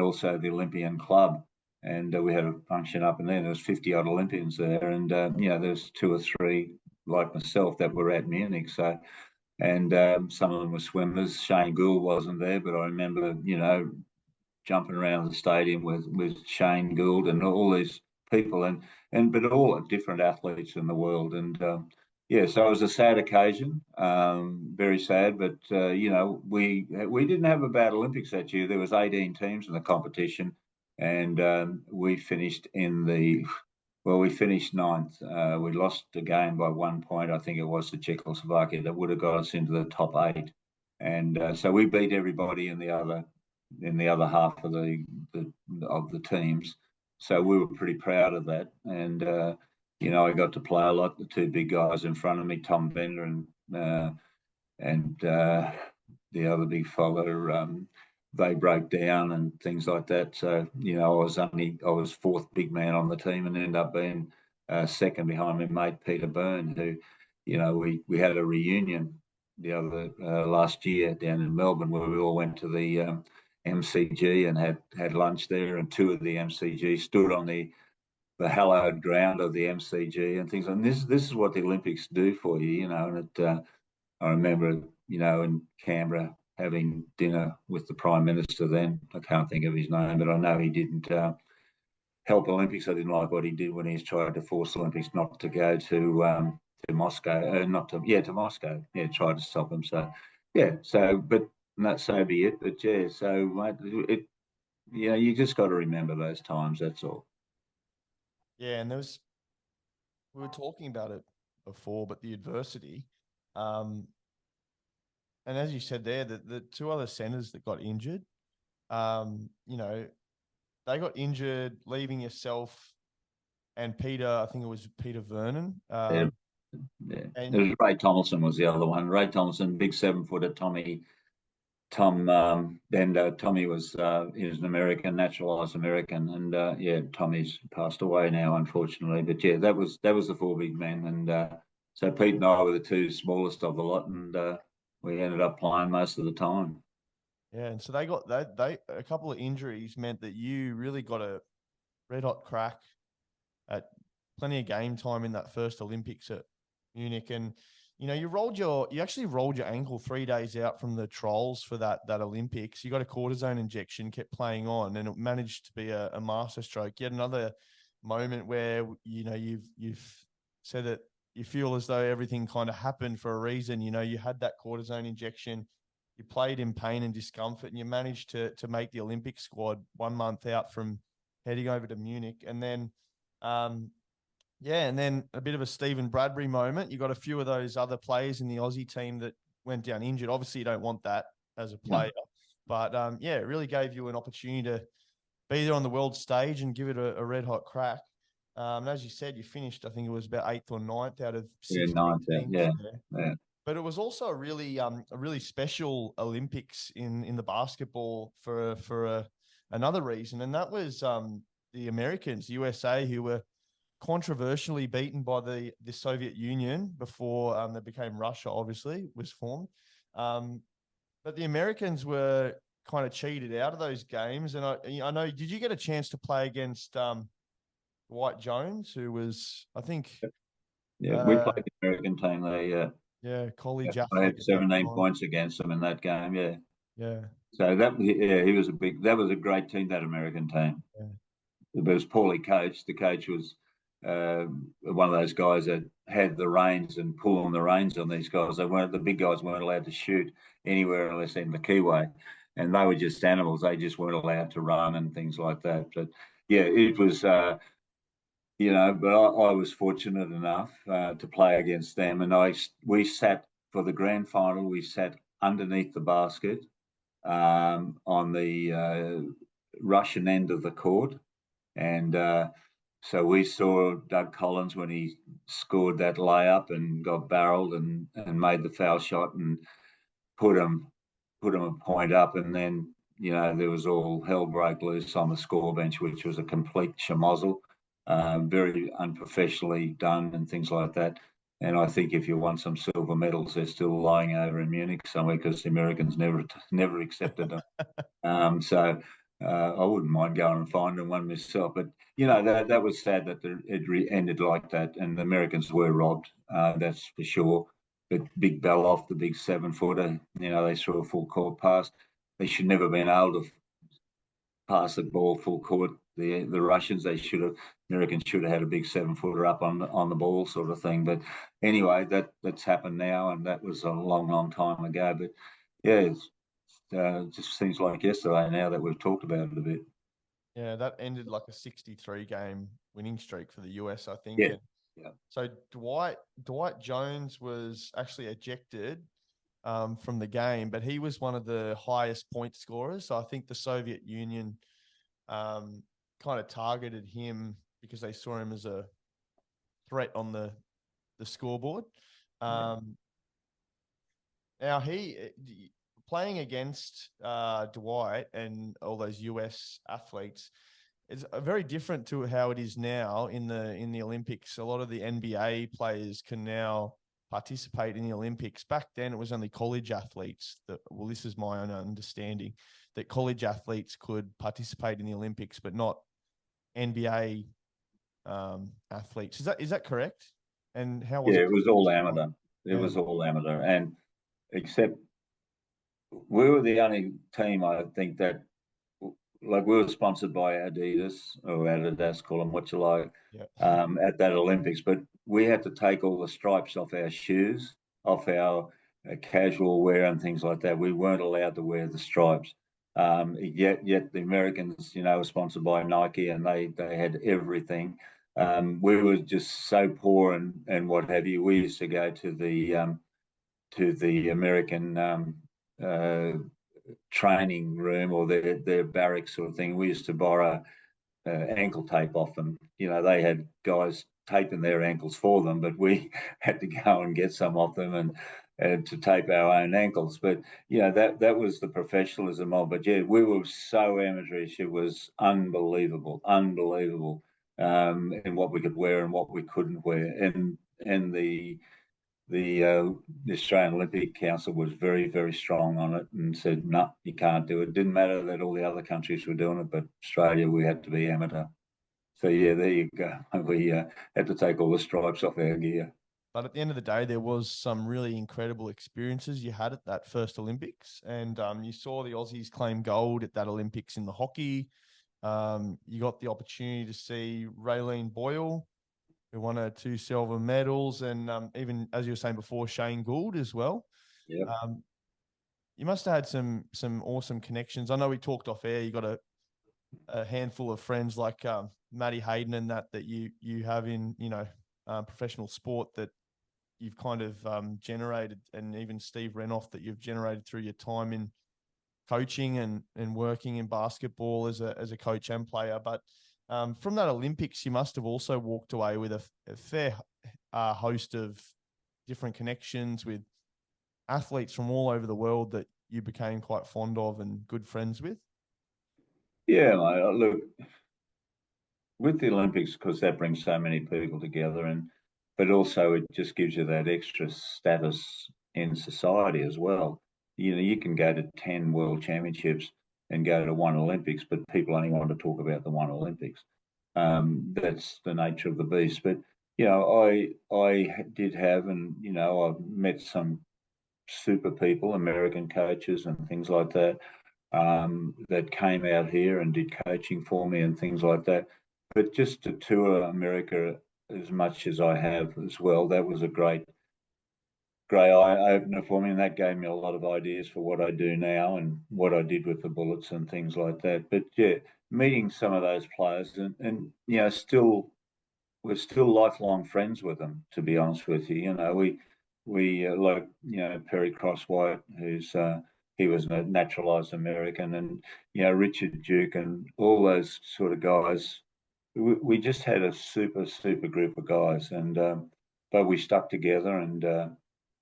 also the Olympian Club. And we had a function up in there. There was 50 odd Olympians there, and you know, there's 2 or 3 like myself that were at Munich. So, and some of them were swimmers. Shane Gould wasn't there, but I remember, you know, jumping around the stadium with Shane Gould and all these people, but all different athletes in the world. And yeah, so it was a sad occasion, very sad. But you know, we didn't have a bad Olympics that year. There was 18 teams in the competition, and we finished we finished 9th. We lost the game by 1 point. I think it was to Czechoslovakia. That would have got us into the top 8, and so we beat everybody in the other half of the teams. So we were pretty proud of that. And you know, I got to play a lot. The 2 big guys in front of me, Tom Bender and the other big fella, they broke down and things like that. So, you know, I was 4th big man on the team, and ended up being second behind my mate Peter Byrne, who, you know, we had a reunion the other last year down in Melbourne, where we all went to the MCG and had lunch there, and 2 of the MCG stood on the hallowed ground of the MCG and things. And this is what the Olympics do for you, you know. And I remember, you know, in Canberra having dinner with the Prime Minister then. I can't think of his name, but I know he didn't help Olympics. I didn't like what he did when he's tried to force Olympics not to go to Moscow, to Moscow. Yeah, tried to stop him. So, yeah, but not so be it. But yeah, so you just got to remember those times. That's all. Yeah, and we were talking about it before, but the adversity, and as you said there, the 2 other centers that got injured, you know, they got injured, leaving yourself and Peter. I think it was Peter Vernon. Yeah. And Ray Tomlinson was the other one. Ray Tomlinson, big 7-footer. Tommy was he was an American, naturalized American, and Tommy's passed away now, unfortunately. But yeah, that was the 4 big men, and so Pete and I were the 2 smallest of the lot, and we ended up playing most of the time. Yeah, and so they got a couple of injuries meant that you really got a red hot crack at plenty of game time in that first Olympics at Munich. And you know, you actually rolled your ankle 3 days out from the trials for that Olympics. You got a cortisone injection, kept playing on, and it managed to be a masterstroke. You had another moment where, you know, you've said that you feel as though everything kind of happened for a reason. You know, you had that cortisone injection, you played in pain and discomfort, and you managed to make the Olympic squad 1 month out from heading over to Munich. And then, and then a bit of a Stephen Bradbury moment. You got a few of those other players in the Aussie team that went down injured. Obviously, you don't want that as a player. No. But, it really gave you an opportunity to be there on the world stage and give it a red hot crack. And as you said, you finished, I think it was about 8th or 9th out of 16 teams. Yeah. But it was also a really special Olympics in the basketball for another reason, and that was the Americans, USA, who were controversially beaten by the Soviet Union before they became Russia. Obviously, was formed, but the Americans were kind of cheated out of those games. And I know, did you get a chance to play against Dwight Jones, who was, I think, we played the American team. college I athlete. had 17 points against them in that game. Yeah. So he was that was a great team, that American team. Yeah. It was poorly coached. The coach was one of those guys that had the reins and pulling the reins on these guys. The big guys weren't allowed to shoot anywhere unless in the keyway, and they were just animals. They just weren't allowed to run and things like that. But yeah, it was. But I was fortunate enough to play against them, and we sat for the grand final. We sat underneath the basket on the Russian end of the court, and so we saw Doug Collins when he scored that layup and got barreled and made the foul shot and put him a point up, and then there was all hell broke loose on the score bench, which was a complete schmozzle. Very unprofessionally done and things like that. And I think if you want some silver medals, they're still lying over in Munich somewhere because the Americans never accepted them. So I wouldn't mind going and finding one myself. But that was sad that it ended like that, and the Americans were robbed. That's for sure. But Big Beloff, the big 7-footer, they threw a full court pass. They should never have been able to pass the ball full court. The Russians, Americans should have had a big 7-footer up on the ball, sort of thing. But anyway, that's happened now, and that was a long time ago. But yeah, it just seems like yesterday now that we've talked about it a bit. Yeah, that ended like a 63-game winning streak for the US, I think. Yeah. So Dwight Jones was actually ejected from the game, but he was one of the highest point scorers. So I think the Soviet Union kind of targeted him because they saw him as a threat on the scoreboard. Now playing against Dwight and all those US athletes is very different to how it is now in the Olympics. A lot of the NBA players can now participate in the Olympics. Back then, it was only college athletes this is my own understanding, that college athletes could participate in the Olympics, but not NBA athletes. Is that correct? And how was it? It was all amateur. It was all amateur, and except we were the only team, I think, that we were sponsored by Adidas, or Adidas, call them what you like, at that Olympics. But we had to take all the stripes off our shoes, off our casual wear and things like that. We weren't allowed to wear the stripes. Yet the Americans, were sponsored by Nike, and they had everything. We were just so poor and what have you. We used to go to the American training room or their barracks sort of thing. We used to borrow ankle tape off them. They had guys taping their ankles for them, but we had to go and get some off them and to tape our own ankles. But that was the professionalism of. But yeah, we were so amateurish. It was unbelievable, in what we could wear and what we couldn't wear, and the Australian Olympic Council was very, very strong on it and said, no, you can't do it. It didn't matter that all the other countries were doing it, but Australia, we had to be amateur. So, yeah, there you go. We had to take all the stripes off our gear. But at the end of the day, there was some really incredible experiences you had at that first Olympics. And you saw the Aussies claim gold at that Olympics in the hockey. You got the opportunity to see Raylene Boyle, who won 2 silver medals, and even, as you were saying before, Shane Gould as well. Yeah. You must have had some awesome connections. I know we talked off air. You got a handful of friends like Matty Hayden and that you have in professional sport that you've kind of generated, and even Steve Renoff that you've generated through your time in coaching and working in basketball as a coach and player. But from that Olympics, you must have also walked away with a fair host of different connections with athletes from all over the world that you became quite fond of and good friends with. Yeah, mate. Look, with the Olympics, because that brings so many people together, but also it just gives you that extra status in society as well. You know, you can go to 10 world championships and go to one Olympics, but people only want to talk about the one Olympics. That's the nature of the beast. But I did have, and I've met some super people, American coaches and things like that, that came out here and did coaching for me and things like that. But just to tour America as much as I have as well, that was a great eye opener for me, and that gave me a lot of ideas for what I do now and what I did with the Bullets and things like that. But yeah, meeting some of those players and still we're still lifelong friends with them. To be honest with you, we like Perry Crosswhite, who's he was a naturalized American, and Richard Duke and all those sort of guys. We just had a super group of guys, and but we stuck together, and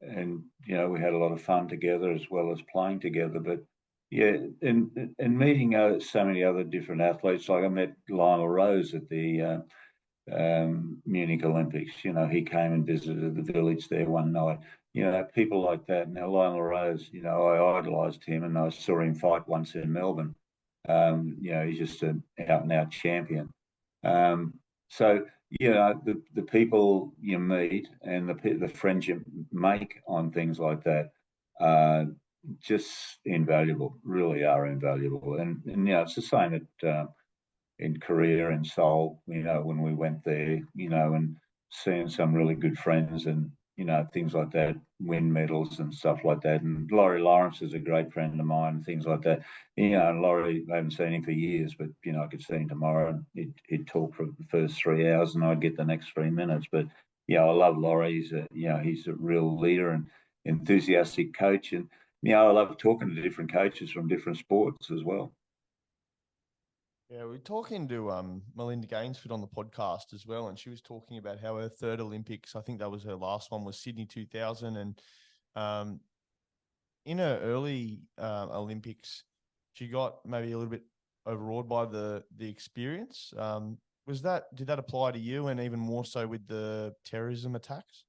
we had a lot of fun together as well as playing together. But yeah, and meeting so many other different athletes. Like I met Lionel Rose at the Munich Olympics. He came and visited the village there one night. People like that. Now, Lionel Rose, I idolised him, and I saw him fight once in Melbourne. He's just an out and out champion. So, the people you meet and the friends you make on things like that are just invaluable, really are invaluable. And it's the same in Korea and Seoul, when we went there, and seeing some really good friends and, things like that, win medals and stuff like that. And Laurie Lawrence is a great friend of mine and things like that. And Laurie, I haven't seen him for years, but, I could see him tomorrow and he'd talk for the first 3 hours and I'd get the next 3 minutes. But, I love Laurie. He's a real leader and enthusiastic coach. And, I love talking to different coaches from different sports as well. Yeah, we're talking to Melinda Gainsford on the podcast as well, and she was talking about how her third Olympics, I think that was her last one, was Sydney 2000, and um, in her early Olympics, she got maybe a little bit overawed by the experience. Did that apply to you, and even more so with the terrorism attacks?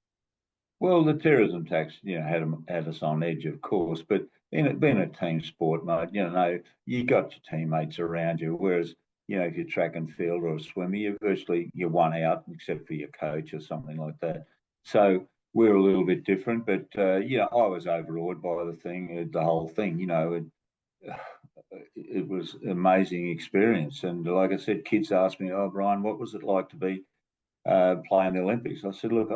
Well, the terrorism tax, had us on edge, of course, but being a team sport, mate, you got your teammates around you. Whereas, if you're track and field or a swimmer, you're one out, except for your coach or something like that. So we're a little bit different, but I was overawed by the whole thing. It was an amazing experience, and like I said, kids asked me, "Oh, Brian, what was it like to be playing the Olympics?" I said, "Look,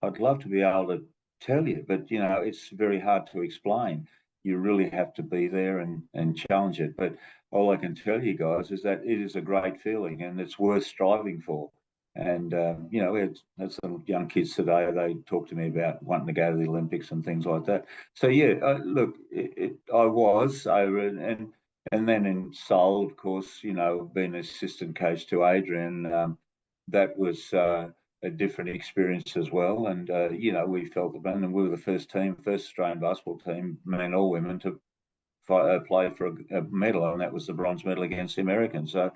I'd love to be able to tell you, but it's very hard to explain. You really have to be there and challenge it. But all I can tell you guys is that it is a great feeling and it's worth striving for." And we had some young kids today. They talked to me about wanting to go to the Olympics and things like that. So yeah, look, I was over and then in Seoul, of course, being assistant coach to Adrian, that was. A different experience as well. And, we felt the band, and we were the first Australian basketball team, men or women, to play for a medal, and that was the bronze medal against the Americans. So,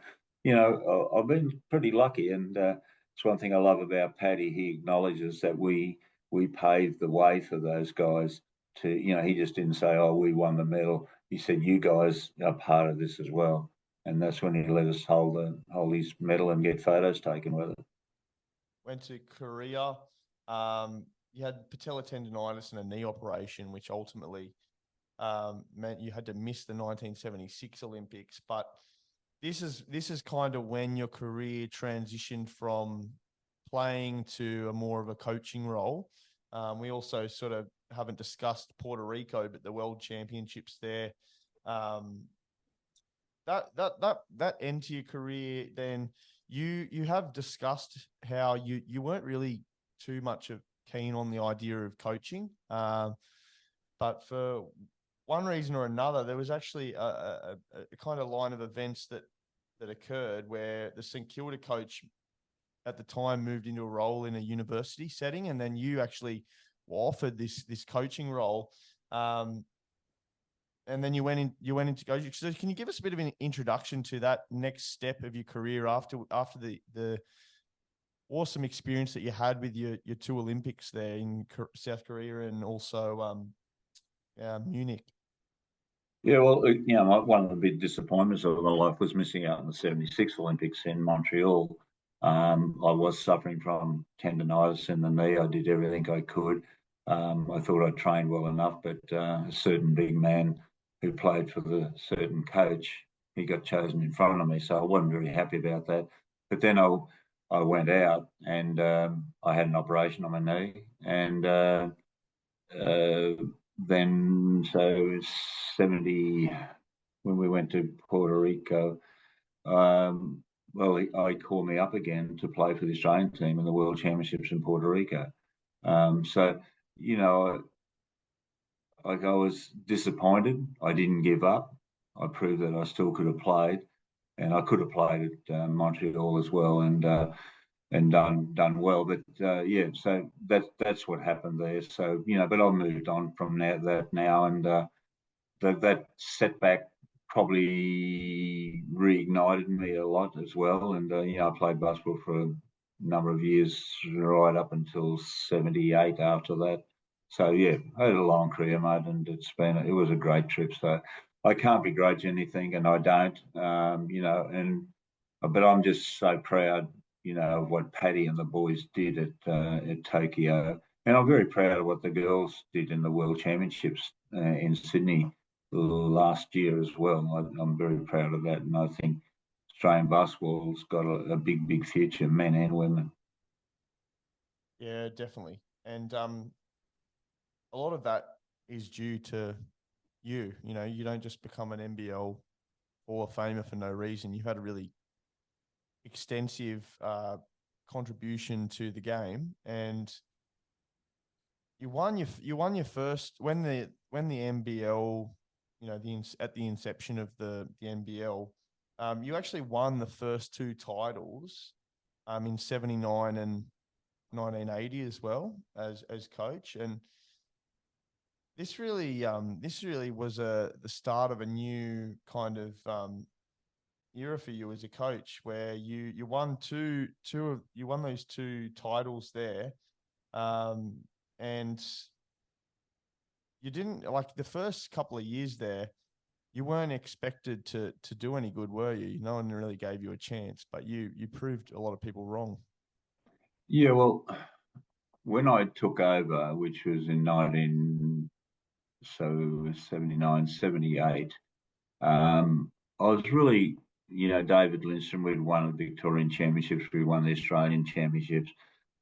I've been pretty lucky. And it's one thing I love about Paddy. He acknowledges that we paved the way for those guys to, he just didn't say, "Oh, we won the medal." He said, "You guys are part of this as well." And that's when he let us hold his medal and get photos taken with it. Went to Korea. You had patella tendonitis and a knee operation, which ultimately meant you had to miss the 1976 Olympics. But this is kind of when your career transitioned from playing to a more of a coaching role. We also sort of haven't discussed Puerto Rico, but the World Championships there. that end to your career, then you have discussed how you weren't really too much of keen on the idea of coaching, but for one reason or another, there was actually a kind of line of events that occurred where the St Kilda coach at the time moved into a role in a university setting, and then you actually were offered this coaching role. And then you went into coaching. So can you give us a bit of an introduction to that next step of your career after the awesome experience that you had with your two Olympics there in South Korea and also Munich? Yeah, well, one of the big disappointments of my life was missing out on the '76 Olympics in Montreal. I was suffering from tendonitis in the knee. I did everything I could. I thought I trained well enough, but a certain big man who played for the certain coach, he got chosen in front of me, so I wasn't very happy about that. But then I went out and I had an operation on my knee, and then so 70 when we went to Puerto Rico. Well, he called me up again to play for the Australian team in the World Championships in Puerto Rico. So, I was disappointed. I didn't give up. I proved that I still could have played, and I could have played at Montreal as well, and done well. But yeah, so that's what happened there. So but I've moved on from that now, and that setback probably reignited me a lot as well. And I played basketball for a number of years, right up until '78. After that, so yeah, I had a long career, mate, and it was a great trip. So I can't begrudge anything, and I don't, but I'm just so proud, of what Paddy and the boys did at Tokyo, and I'm very proud of what the girls did in the World Championships in Sydney last year as well. I'm very proud of that, and I think Australian basketball's got a big future, men and women. Yeah, definitely. And a lot of that is due to you. You don't just become an NBL Hall of Famer for no reason. You've had a really extensive contribution to the game, and you won your first when the NBL, at the inception of the NBL, you actually won the first two titles in '79 and 1980 as well as coach. And this really was the start of a new kind of era for you as a coach, where you won those two titles there, and you didn't, like, the first couple of years there, you weren't expected to do any good, were you? No one really gave you a chance, but you proved a lot of people wrong. Yeah, well, when I took over, which was in 79, 78, I was really, David Lindstrom, we'd won the Victorian Championships, we won the Australian Championships.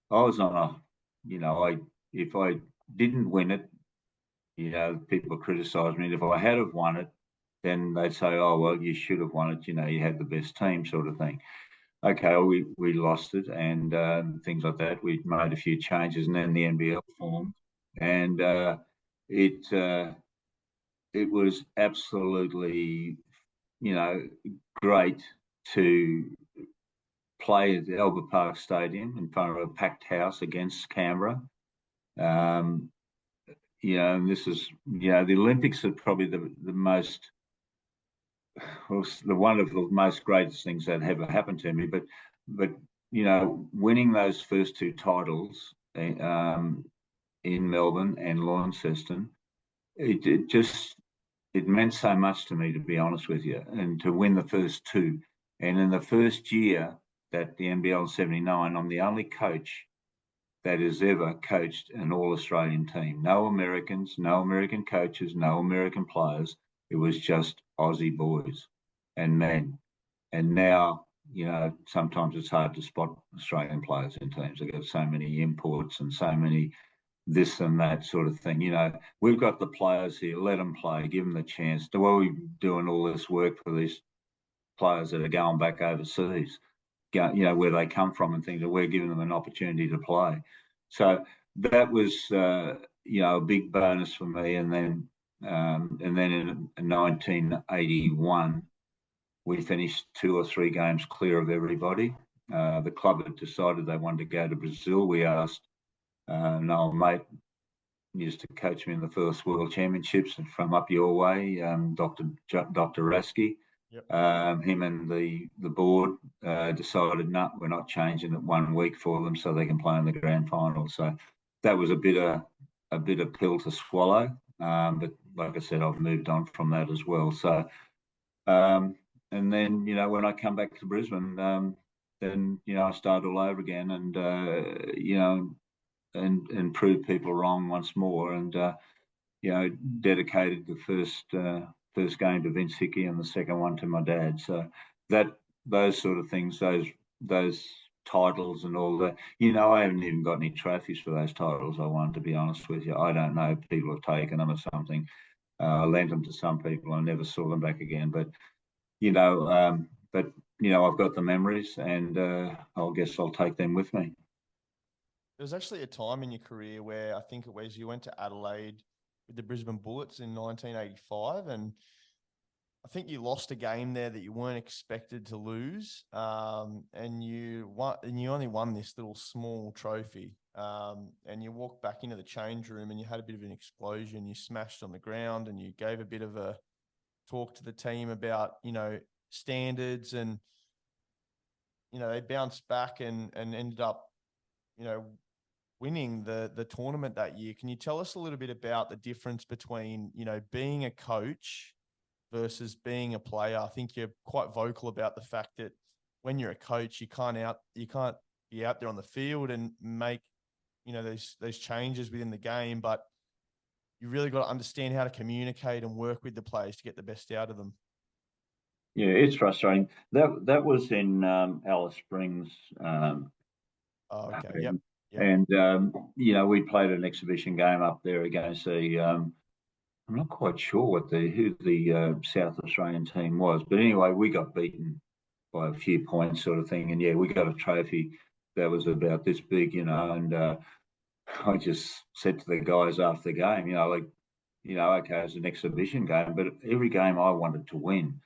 I was on if I didn't win it, people criticised me. And if I had have won it, then they'd say, oh, well, you should have won it. You had the best team, sort of thing. Okay, well, we lost it, and things like that. We made a few changes, and then the NBL formed, and it was absolutely, great to play at the Albert Park Stadium in front of a packed house against Canberra. And this is, the Olympics are probably the most, one of the most greatest things that ever happened to me. But winning those first two titles in Melbourne and Launceston, it meant so much to me, to be honest with you, and to win the first two. And in the first year that the NBL '79, I'm the only coach that has ever coached an all-Australian team. No Americans, no American coaches, no American players. It was just Aussie boys and men. And now, sometimes it's hard to spot Australian players in teams. They've got so many imports and so many this and that sort of thing. We've got the players here. Let them play. Give them the chance. While we're doing all this work for this players that are going back overseas, where they come from and things, that we're giving them an opportunity to play. So that was, a big bonus for me. And then in 1981, we finished 2 or 3 games clear of everybody. The club had decided they wanted to go to Brazil. We asked an old mate used to coach me in the first World Championships from up your way, Dr. Rasky. Yep. Him and the board decided, no, we're not changing it 1 week for them so they can play in the grand final. So that was a bitter pill to swallow. But like I said, I've moved on from that as well. So, and then, when I come back to Brisbane, then, I start all over again and prove people wrong once more. And, dedicated the first game to Vince Hickey and the second one to my dad. So those sort of things, those titles and all that, I haven't even got any trophies for those titles I won, to be honest with you. I don't know if people have taken them or something. I lent them to some people. I never saw them back again. But, I've got the memories, and I guess I'll take them with me. There was actually a time in your career where I think it was you went to Adelaide with the Brisbane Bullets in 1985, and I think you lost a game there that you weren't expected to lose, and you only won this little small trophy, and you walked back into the change room and you had a bit of an explosion. You smashed on the ground and you gave a bit of a talk to the team about standards, and they bounced back and ended up winning the tournament that year. Can you tell us a little bit about the difference between, being a coach versus being a player? I think you're quite vocal about the fact that when you're a coach, you can't be out there on the field and make, those changes within the game, but you really got to understand how to communicate and work with the players to get the best out of them. Yeah, it's frustrating. That was in Alice Springs. Oh, okay. Yep. And we played an exhibition game up there against I'm not quite sure who the South Australian team was, but anyway, we got beaten by a few points, sort of thing. And we got a trophy that was about this big, and I just said to the guys after the game, okay, it's an exhibition game, but every game I wanted to win.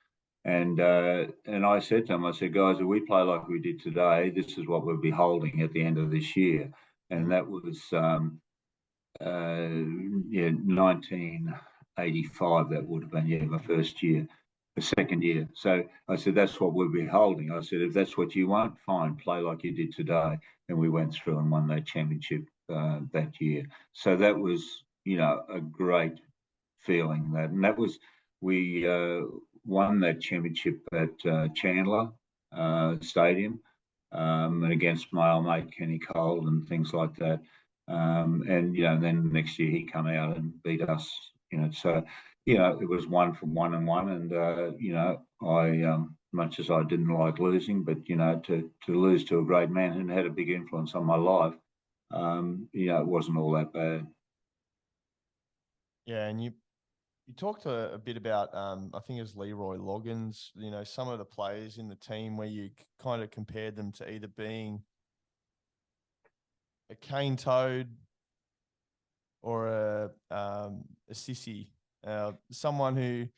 And I said to them, I said, guys, if we play like we did today, this is what we'll be holding at the end of this year. And that was 1985. That would have been my first year, the second year. So I said, that's what we'll be holding. I said, if that's what you want, fine, play like you did today. And we went through and won that championship that year. So that was a great feeling. That was we won that championship at Chandler Stadium, and against my old mate Kenny Cole and things like that. And then next year he come out and beat us. So it was 1 for 1 and 1, and I much as I didn't like losing, but to lose to a great man who had a big influence on my life, it wasn't all that bad. Yeah, and you talked a bit about, I think it was Leroy Loggins, some of the players in the team where you kind of compared them to either being a cane toad or a sissy. Someone who's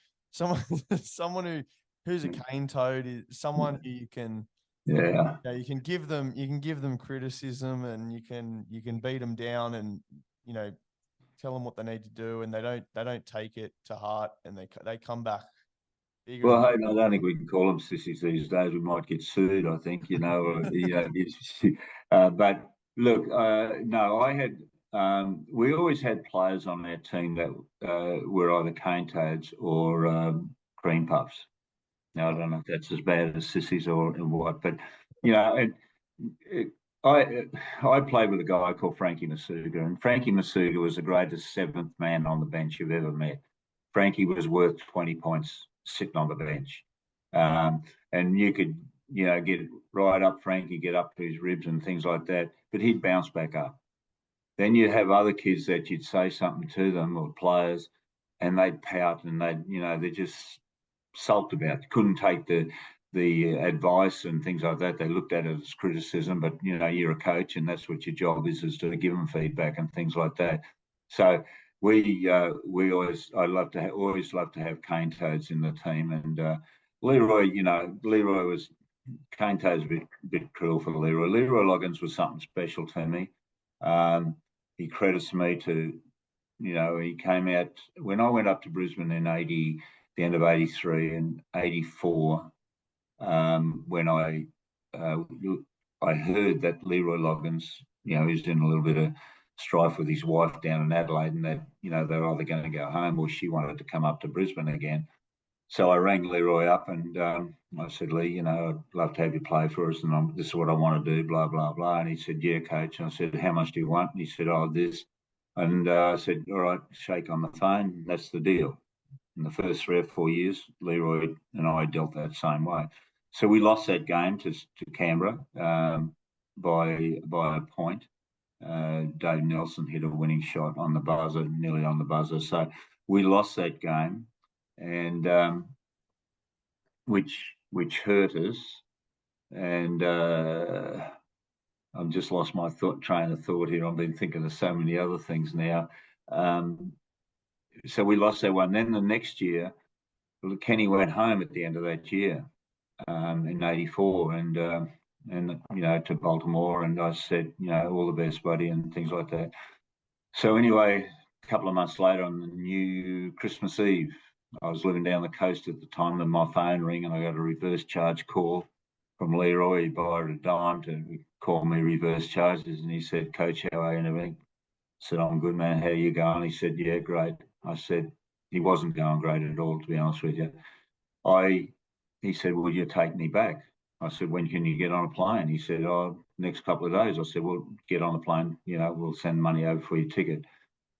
a cane toad is someone who you can you can give them criticism, and you can beat them down, and tell them what they need to do, and they don't take it to heart, and they come back bigger. Well, I don't think we can call them sissies these days. We might get sued, I think, but look, no, I had. We always had players on our team that were either cane toads or cream puffs. Now, I don't know if that's as bad as sissies or what, but I played with a guy called Frankie Masuga, and Frankie Masuga was the greatest seventh man on the bench you've ever met. Frankie was worth 20 points sitting on the bench. And you could, get right up Frankie, get up to his ribs and things like that, but he'd bounce back up. Then you'd have other kids that you'd say something to them, or players, and they'd pout, and they just sulked about it. Couldn't take the the advice and things like that. They looked at it as criticism, but you're a coach, and that's what your job is to give them feedback and things like that. So we always love to have cane toads in the team, and Leroy was cane toads a bit cruel for Leroy. Leroy Loggins was something special to me. He credits me to, he came out when I went up to Brisbane in the end of '83 and '84. When I heard that Leroy Loggins, he's in a little bit of strife with his wife down in Adelaide, and that they're either going to go home or she wanted to come up to Brisbane again. So I rang Leroy up and I said, Lee, I'd love to have you play for us, and this is what I want to do, blah blah blah. And he said, yeah, coach. And I said, how much do you want? And he said, oh, this. And I said, all right, shake on the phone. That's the deal. In the first 3 or 4 years, Leroy and I dealt that same way. So we lost that game to Canberra by a point. Dave Nelson hit a winning shot on the buzzer, nearly on the buzzer. So we lost that game, and which hurt us. And I've just lost my train of thought here. I've been thinking of so many other things now. So we lost that one. Then the next year, Kenny went home at the end of that year in '84, and to Baltimore, and I said, all the best, buddy, and things like that. So anyway, a couple of months later, on the new Christmas Eve, I was living down the coast at the time, and my phone rang, and I got a reverse charge call from Leroy. He borrowed a dime to call me reverse charges, and he said, Coach, how are you and everything? I said, I'm good, man. How are you going? He said, yeah, great. I said, he wasn't going great at all, to be honest with you. He said, will you take me back? I said, when can you get on a plane? He said, oh, next couple of days. I said, well, get on the plane. We'll send money over for your ticket.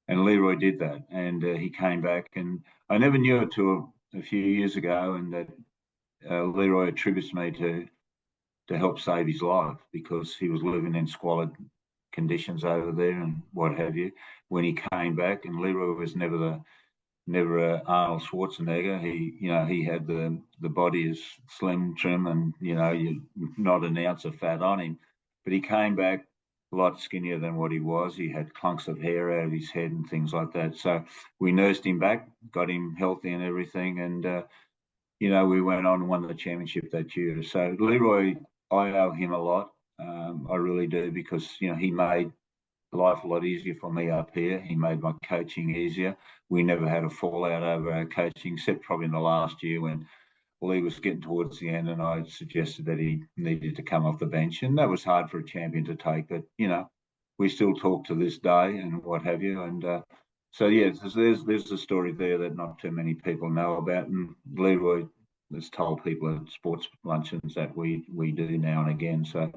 And Leroy did that. And he came back. And I never knew it till a few years ago. And that Leroy attributes me to help save his life, because he was living in squalid conditions over there and what have you when he came back. And Leroy was never Arnold Schwarzenegger. He had the body as slim, trim, and not an ounce of fat on him. But he came back a lot skinnier than what he was. He had clunks of hair out of his head and things like that. So we nursed him back, got him healthy and everything, and we went on and won the championship that year. So Leroy, I owe him a lot. I really do, because he made life a lot easier for me up here. He made my coaching easier. We never had a fallout over our coaching, except probably in the last year when Lee was getting towards the end, and I suggested that he needed to come off the bench, and that was hard for a champion to take. But we still talk to this day and what have you. And so yeah, there's a story there that not too many people know about, and Leroy has told people at sports luncheons that we do now and again. So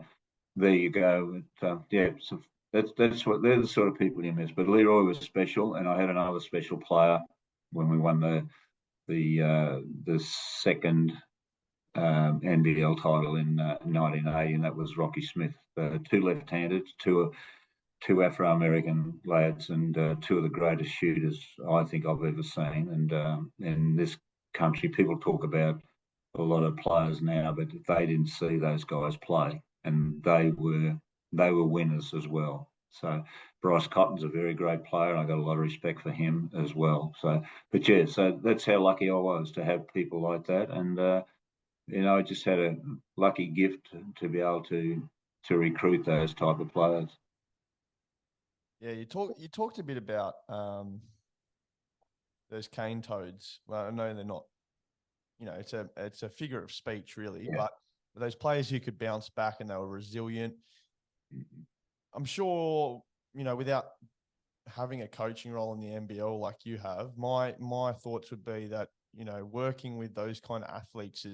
there you go. Yeah, so that's what they're the sort of people you miss. But Leroy was special, and I had another special player when we won the second NBL title in 1980, and that was Rocky Smith. Two left-handed, two Afro-American lads, and two of the greatest shooters I think I've ever seen. And in this country, people talk about a lot of players now, but they didn't see those guys play, and they were winners as well. So Bryce Cotton's a very great player, and I got a lot of respect for him as well. So, but yeah, so that's how lucky I was to have people like that, and I just had a lucky gift to be able to recruit those type of players. Yeah, you talked a bit about those cane toads. Well, I know they're not. It's a figure of speech, really, Yeah. but those players who could bounce back and they were resilient. I'm sure, without having a coaching role in the NBL like you have, my thoughts would be that, working with those kind of athletes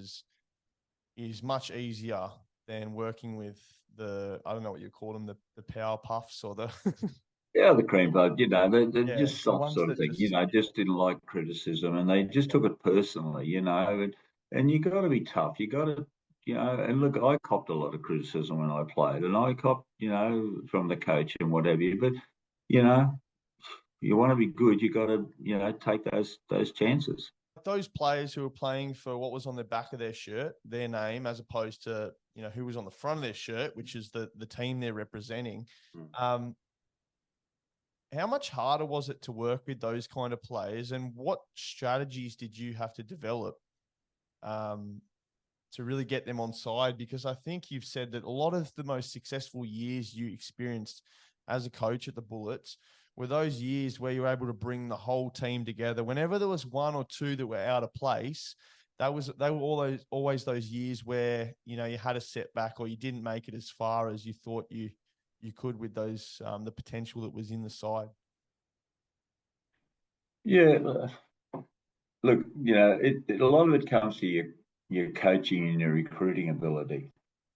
is much easier than working with I don't know what you call them, the power puffs or the Yeah, the cream bud, they're Yeah, just the soft ones sort of that thing, just just didn't like criticism, and they just took it personally, and you got to be tough. You got to, and look, I copped a lot of criticism when I played, and I copped, from the coach and whatever, but, you want to be good, you got to, take those chances. those players who were playing for what was on the back of their shirt, their name, as opposed to, you know, who was on the front of their shirt, which is the team they're representing. How much harder was it to work with those kind of players, and what strategies did you have to develop to really get them on side? Because I think you've said that a lot of the most successful years you experienced as a coach at the Bullets were those years where you were able to bring the whole team together. Whenever there was one or two that were out of place, they were always those years where, you know, you had a setback or you didn't make it as far as you thought you could with those the potential that was in the side. Yeah, look, you know, a lot of it comes to your coaching and your recruiting ability.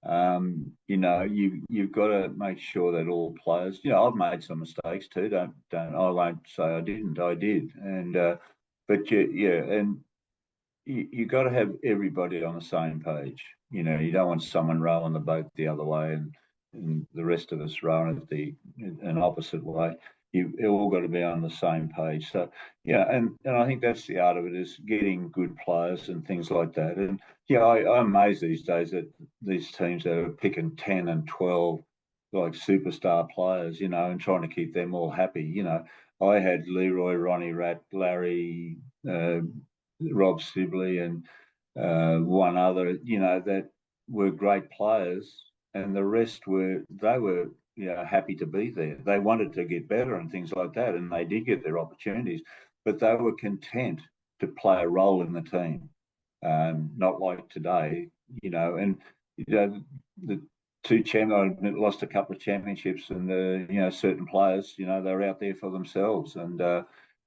You know, you've got to make sure that all players, you know, I've made some mistakes too. I won't say I didn't. I did, and but you got to have everybody on the same page. You know, you don't want someone rowing the boat the other way and the rest of us rowing it an opposite way. You all got to be on the same page. So yeah, and I think that's the art of it, is getting good players and things like that. And yeah, I'm amazed these days at these teams that are picking 10 and 12 like superstar players, you know, and trying to keep them all happy. You know, I had Leroy, Ronnie Rat, Larry, Rob Sibley, and one other, you know, that were great players, and the rest were you know, happy to be there. They wanted to get better and things like that, and they did get their opportunities, but they were content to play a role in the team, not like today, you know. And you know, the I lost a couple of championships, and you know, certain players, you know, they were out there for themselves, and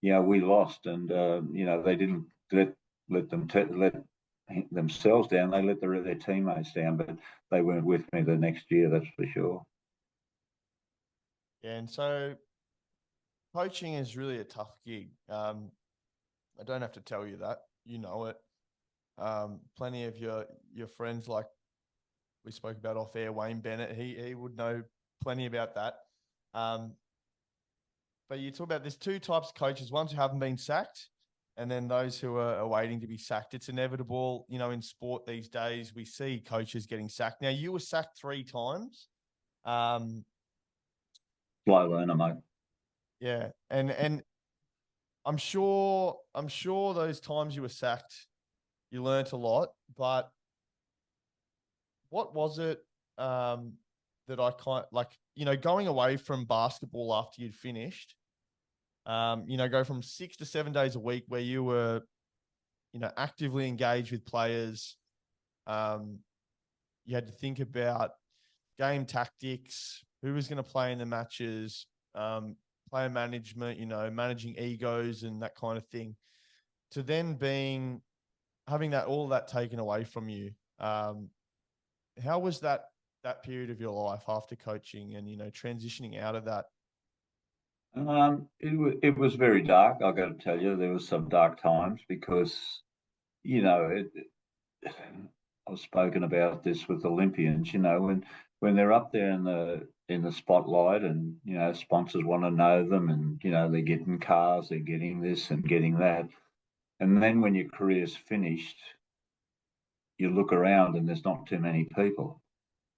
you know, we lost, and you know, they didn't let themselves down. They let their teammates down, but they weren't with me the next year. That's for sure. Yeah, and so coaching is really a tough gig. I don't have to tell you that, you know it. Plenty of your friends, like we spoke about off air, Wayne Bennett, he would know plenty about that. But you talk about there's two types of coaches: ones who haven't been sacked, and then those who are waiting to be sacked. It's inevitable, you know, in sport these days. We see coaches getting sacked. Now, you were sacked 3 times. Slow learner, mate. Yeah, and I'm sure those times you were sacked, you learnt a lot. But what was it that I like, you know, going away from basketball after you'd finished, you know, go from 6 to 7 days a week where you were, you know, actively engaged with players. You had to think about game tactics, who was going to play in the matches, player management, you know, managing egos and that kind of thing, to then having all that taken away from you. How was that period of your life after coaching and, you know, transitioning out of that? It was very dark. I got to tell you, there was some dark times because, you know, I've spoken about this with Olympians. You know, when they're up there in the spotlight, and you know, sponsors want to know them, and you know, they're getting cars, they're getting this and getting that, and then when your career's finished, you look around and there's not too many people.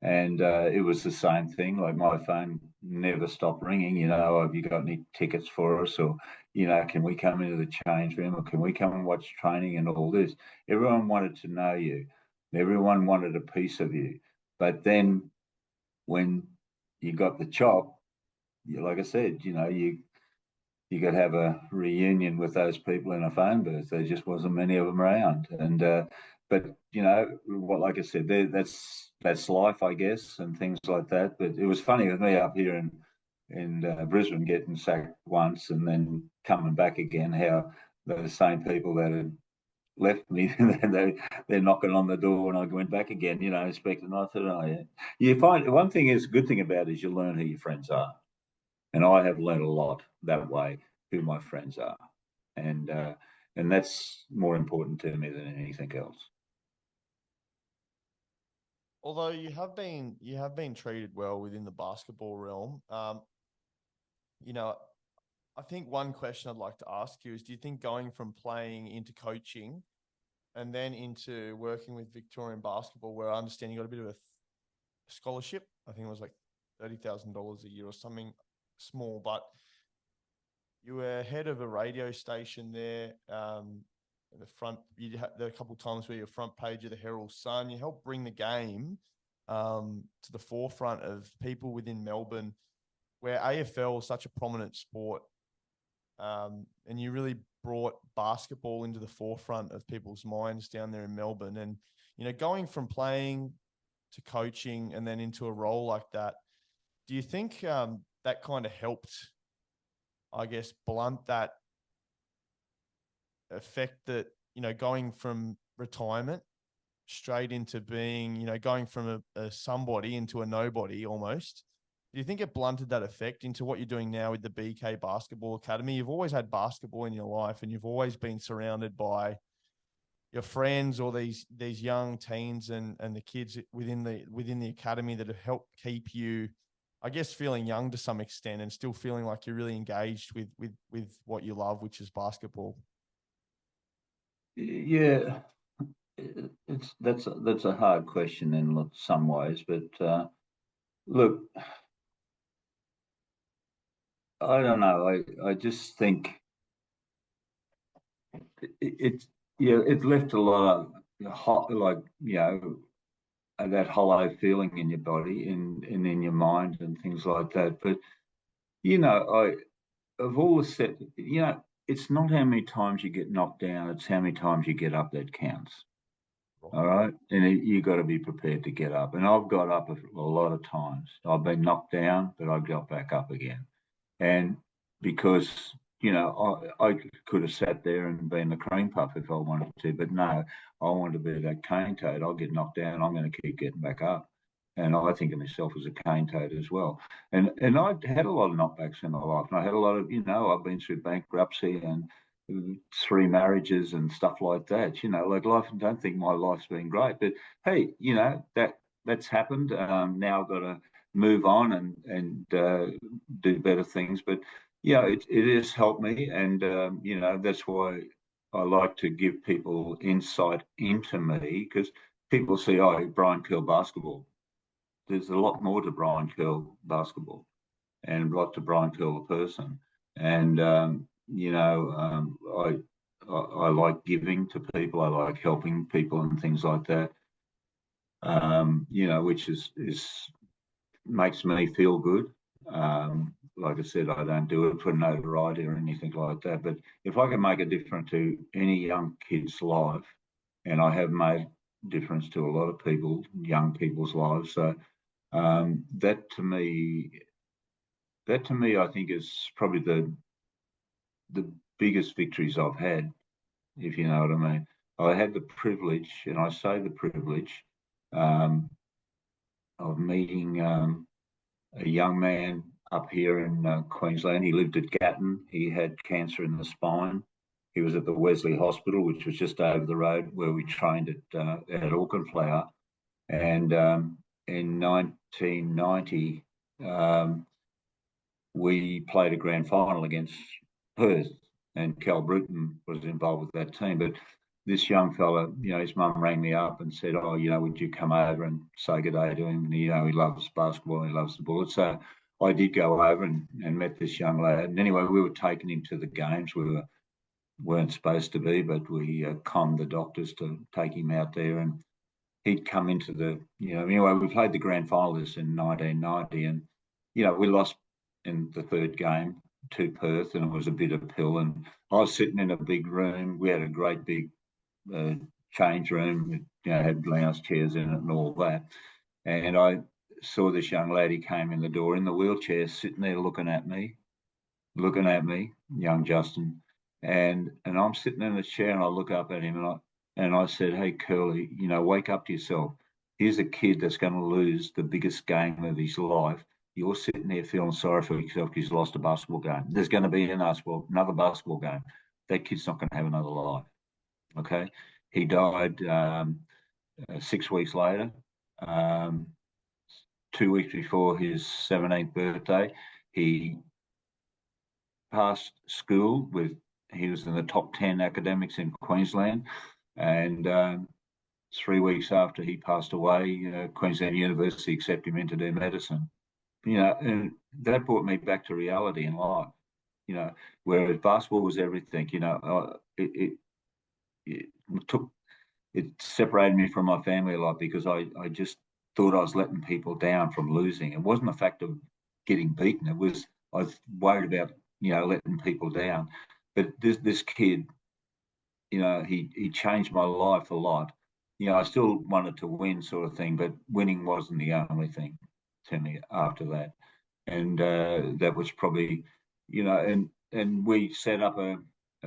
And it was the same thing. Like, my phone never stopped ringing. You know, "Oh, have you got any tickets for us?" Or, you know, "Can we come into the change room?" Or, "Can we come and watch training?" And all this. Everyone wanted to know you. Everyone wanted a piece of you. But then when you got the chop, like I said, you know, you could have a reunion with those people in a phone booth. There just wasn't many of them around. And but you know what? Like I said, that's life, I guess, and things like that. But it was funny with me up here in Brisbane, getting sacked once and then coming back again. How the same people that had left me, they're knocking on the door, and I went back again. You know, expecting. I thought, "Oh yeah." You find one thing is good thing about it is you learn who your friends are. And I have learned a lot that way, who my friends are, and that's more important to me than anything else. Although you have been treated well within the basketball realm, you know, I think one question I'd like to ask you is, do you think going from playing into coaching and then into working with Victorian basketball, where I understand you got a bit of a scholarship, I think it was like $30,000 a year or something small, but you were head of a radio station there. In the front, there are a couple of times where you're front page of the Herald Sun. You helped bring the game to the forefront of people within Melbourne, where AFL is such a prominent sport. And you really brought basketball into the forefront of people's minds down there in Melbourne. And, you know, going from playing to coaching and then into a role like that, do you think that kind of helped, I guess, blunt that effect that, you know, going from retirement straight into being, you know, going from a somebody into a nobody almost? Do you think it blunted that effect into what you're doing now with the BK Basketball Academy? You've always had basketball in your life, and you've always been surrounded by your friends or these young teens and the kids within the academy that have helped keep you, I guess, feeling young to some extent and still feeling like you're really engaged with what you love, which is basketball. Yeah, that's a hard question in some ways, but look, I don't know. I just think it left a lot of hot, like, that hollow feeling in your body and in your mind and things like that. But I of all the set, it's not how many times you get knocked down; it's how many times you get up that counts. All right, and you got to be prepared to get up. And I've got up a lot of times. I've been knocked down, but I got back up again. And because I could have sat there and been the cream puff if I wanted to, but no, I wanted to be that cane toad. I'll get knocked down. I'm going to keep getting back up. And I think of myself as a cane toad as well. And I had a lot of knockbacks in my life. And I had a lot of, I've been through bankruptcy and 3 marriages and stuff like that. Like life. I don't think my life's been great, but hey, that's happened. Now I've got to move on and do better things. But yeah, it has helped me, and that's why I like to give people insight into me, because people see, oh, Brian Kerle basketball. There's a lot more to Brian Kerle basketball, and a lot to Brian Kerle the person. And I like giving to people. I like helping people and things like that. Which is makes me feel good. Like I said, I don't do it for notoriety or anything like that. But if I can make a difference to any young kid's life, and I have made a difference to a lot of people, young people's lives, so that to me, I think is probably the biggest victories I've had, if you know what I mean. I had the privilege, and I say the privilege, of meeting a young man up here in Queensland. He lived at Gatton. He had cancer in the spine. He was at the Wesley Hospital, which was just over the road where we trained at Auchenflower. And in 1990, we played a grand final against Perth, and Cal Bruton was involved with that team. But this young fella, his mum rang me up and said, oh, would you come over and say good day to him? And, he loves basketball, he loves the Bullets. So I did go over and met this young lad. And anyway, we were taking him to the games. We weren't supposed to be, but we conned the doctors to take him out there. And he'd come into anyway, we played the grand final this in 1990. And, we lost in the third game to Perth, and it was a bitter pill. And I was sitting in a big room. We had a great big change room, had lounge chairs in it and all that. And I saw this young lady came in the door in the wheelchair, sitting there looking at me, young Justin. And I'm sitting in the chair, and I look up at him, and I said, hey, Curly, wake up to yourself. Here's a kid that's going to lose the biggest game of his life. You're sitting there feeling sorry for yourself because he's lost a basketball game. There's going to be another basketball game. That kid's not going to have another life. Okay. He died 6 weeks later, 2 weeks before his 17th birthday. He passed school with, he was in the top 10 academics in Queensland. And 3 weeks after he passed away, Queensland University accepted him in to do medicine. And that brought me back to reality in life. Whereas basketball was everything. It took it separated me from my family a lot because I just thought I was letting people down from losing. It wasn't the fact of getting beaten. It was I was worried about letting people down. But this kid, he changed my life a lot. I still wanted to win, sort of thing, but winning wasn't the only thing to me after that. And that was probably, and we set up a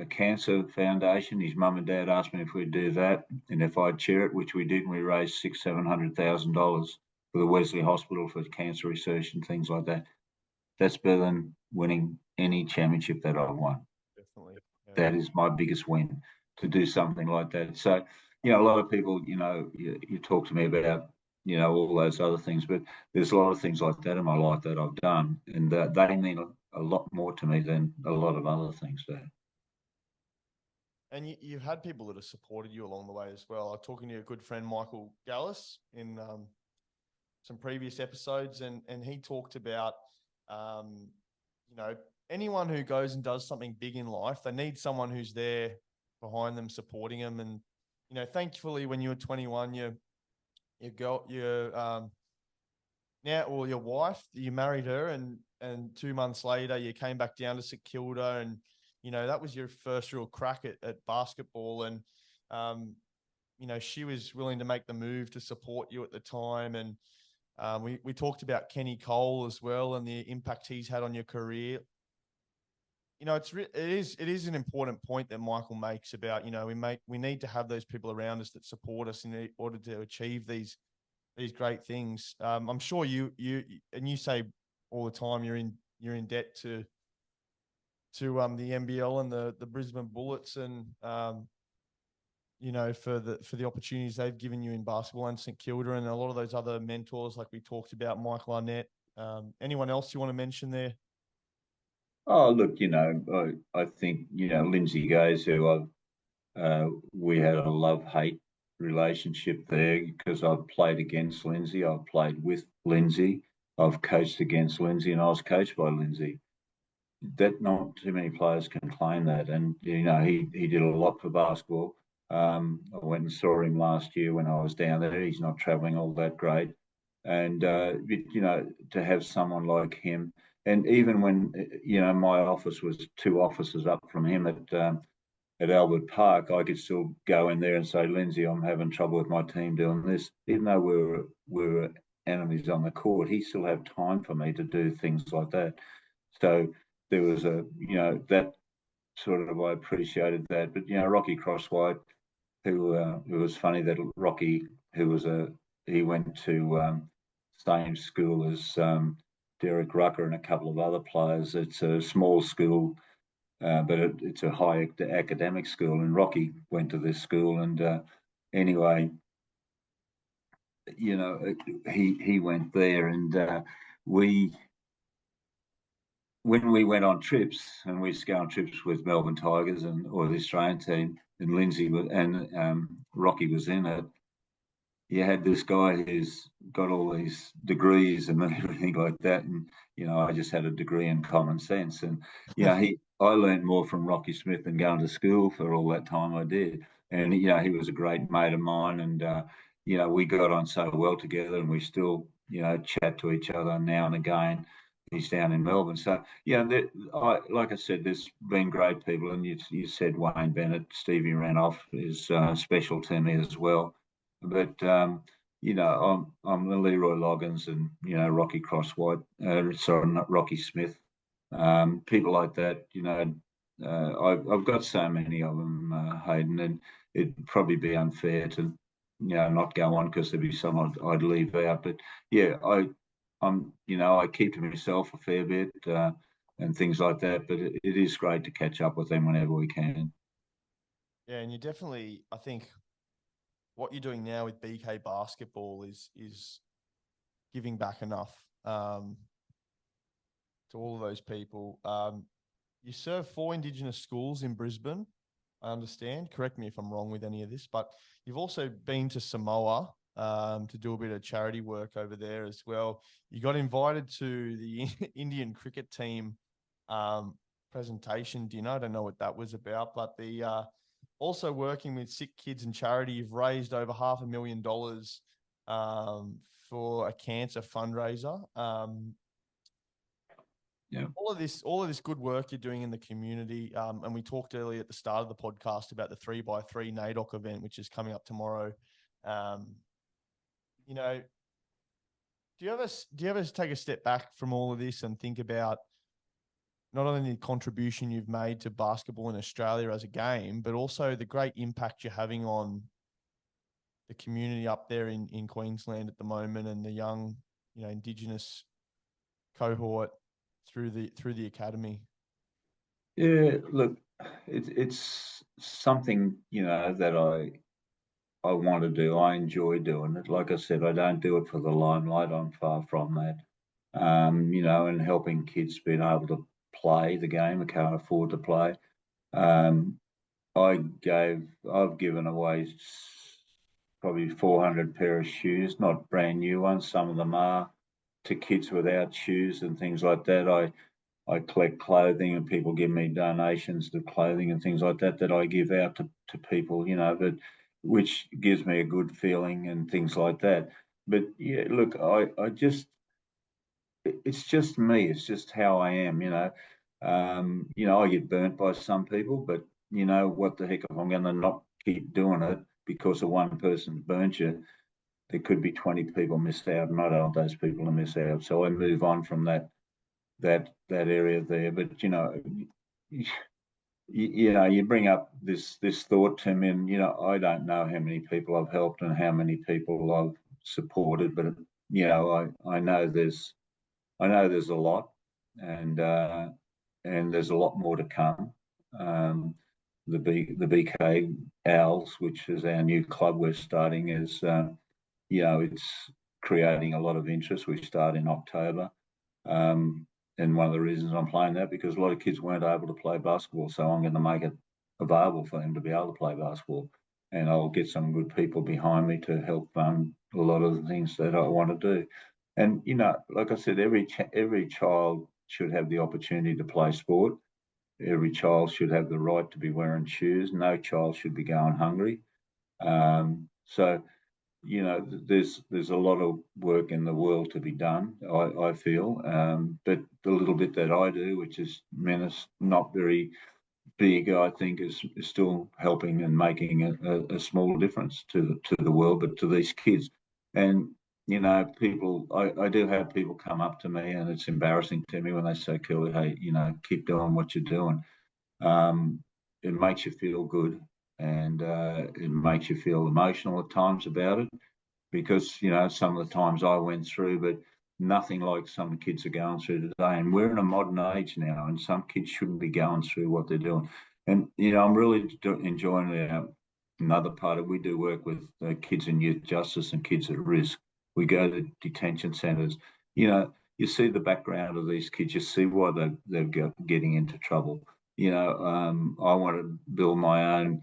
cancer foundation. His mum and dad asked me if we'd do that and if I'd chair it, which we did. And we raised $600,000-700,000 for the Wesley Hospital for cancer research and things like that. That's better than winning any championship that I've won. Definitely. Yeah. That is my biggest win, to do something like that. So, a lot of people, you talk to me about, all those other things, but there's a lot of things like that in my life that I've done, and they mean a lot more to me than a lot of other things do. And you've had people that have supported you along the way as well. I was talking to your good friend Michael Gallus in some previous episodes, and he talked about, anyone who goes and does something big in life, they need someone who's there behind them, supporting them. And thankfully, when you were 21, your wife, you married her, and 2 months later, you came back down to St Kilda, and that was your first real crack at basketball. And she was willing to make the move to support you at the time. And we talked about Kenny Cole as well and the impact he's had on your career. It is an important point that Michael makes about, we need to have those people around us that support us in order to achieve these great things. I'm sure you say all the time you're in debt to the NBL and the Brisbane Bullets, and for the opportunities they've given you in basketball and St Kilda and a lot of those other mentors like we talked about, Michael Arnett. Anyone else you want to mention there? Oh, look, I think, Lindsay Gaze, who we had a love-hate relationship there because I've played against Lindsay, I've played with Lindsay, I've coached against Lindsay, and I was coached by Lindsay. That not too many players can claim that, and he did a lot for basketball. I went and saw him last year when I was down there. He's not travelling all that great, and to have someone like him. And even when my office was 2 offices up from him at Albert Park, I could still go in there and say, Lindsay, I'm having trouble with my team doing this. Even though we were enemies on the court, he still had time for me to do things like that. So there was that sort of, I appreciated that. But Rocky Crosswhite, who it was funny that Rocky, he went to same school as Derek Rucker and a couple of other players. It's a small school, but it's a high academic school, and Rocky went to this school. And anyway, he went there, and when we went on trips, and we used to go on trips with Melbourne Tigers or the Australian team, and Lindsay and Rocky was in it. You had this guy who's got all these degrees and everything like that, and I just had a degree in common sense, and I learned more from Rocky Smith than going to school for all that time I did. And he was a great mate of mine, and we got on so well together, and we still chat to each other now and again. He's down in Melbourne, so like I said, there's been great people, and you said Wayne Bennett, Stevie Renoff is special to me as well. But I'm the Leroy Loggins and Rocky Crosswhite, sorry, not Rocky Smith, people like that. I've got so many of them, Hayden, and it'd probably be unfair to not go on because there'd be some I'd leave out. But yeah, I keep to myself a fair bit and things like that. But it is great to catch up with them whenever we can. Yeah, and you definitely, I think, what you're doing now with BK basketball is giving back enough to all of those people. You serve 4 Indigenous schools in Brisbane, I understand. Correct me if I'm wrong with any of this, but you've also been to Samoa to do a bit of charity work over there as well. You got invited to the Indian cricket team presentation dinner. I don't know what that was about, but the also working with sick kids and charity, you've raised over $500,000 for a cancer fundraiser. Yeah. All of this good work you're doing in the community. And we talked earlier at the start of the podcast about the 3x3 NAIDOC event, which is coming up tomorrow. You know, do you ever take a step back from all of this and think about not only the contribution you've made to basketball in Australia as a game, but also the great impact you're having on the community up there in Queensland at the moment, and the young, Indigenous cohort through the academy? Yeah, look, it's something, that I want to do. I enjoy doing it. Like I said, I don't do it for the limelight. I'm far from that. And helping kids being able to play the game, they can't afford to play. Um, I've given away probably 400 pair of shoes, not brand new ones. Some of them are, to kids without shoes and things like that. I collect clothing, and people give me donations to clothing and things like that I give out to people, but which gives me a good feeling and things like that. But yeah, look, it's just me. It's just how I am. I get burnt by some people, but what the heck, if I'm going to not keep doing it because of one person's burnt you, there could be 20 people missed out, and I don't want those people to miss out. So I move on from that area there. But you bring up this thought to me, and I don't know how many people I've helped and how many people I've supported, but I know there's a lot, and there's a lot more to come. The BK Owls, which is our new club we're starting, is it's creating a lot of interest. We start in October. And one of the reasons I'm playing that, because a lot of kids weren't able to play basketball, so I'm going to make it available for them to be able to play basketball, and I'll get some good people behind me to help fund a lot of the things that I want to do. And like I said, every child should have the opportunity to play sport. Every child should have the right to be wearing shoes. No child should be going hungry. So there's a lot of work in the world to be done, I feel. But the little bit that I do, which is not very big, I think is still helping and making a small difference to the world, but to these kids. And people, I do have people come up to me, and it's embarrassing to me when they say, Kerle, hey, keep doing what you're doing. It makes you feel good, and it makes you feel emotional at times about it, because some of the times I went through, but nothing like some kids are going through today. And we're in a modern age now, and some kids shouldn't be going through what they're doing. And I'm really enjoying another part of, we do work with kids in youth justice and kids at risk. We go to detention centres. You see the background of these kids. You see why they're getting into trouble. I want to build my own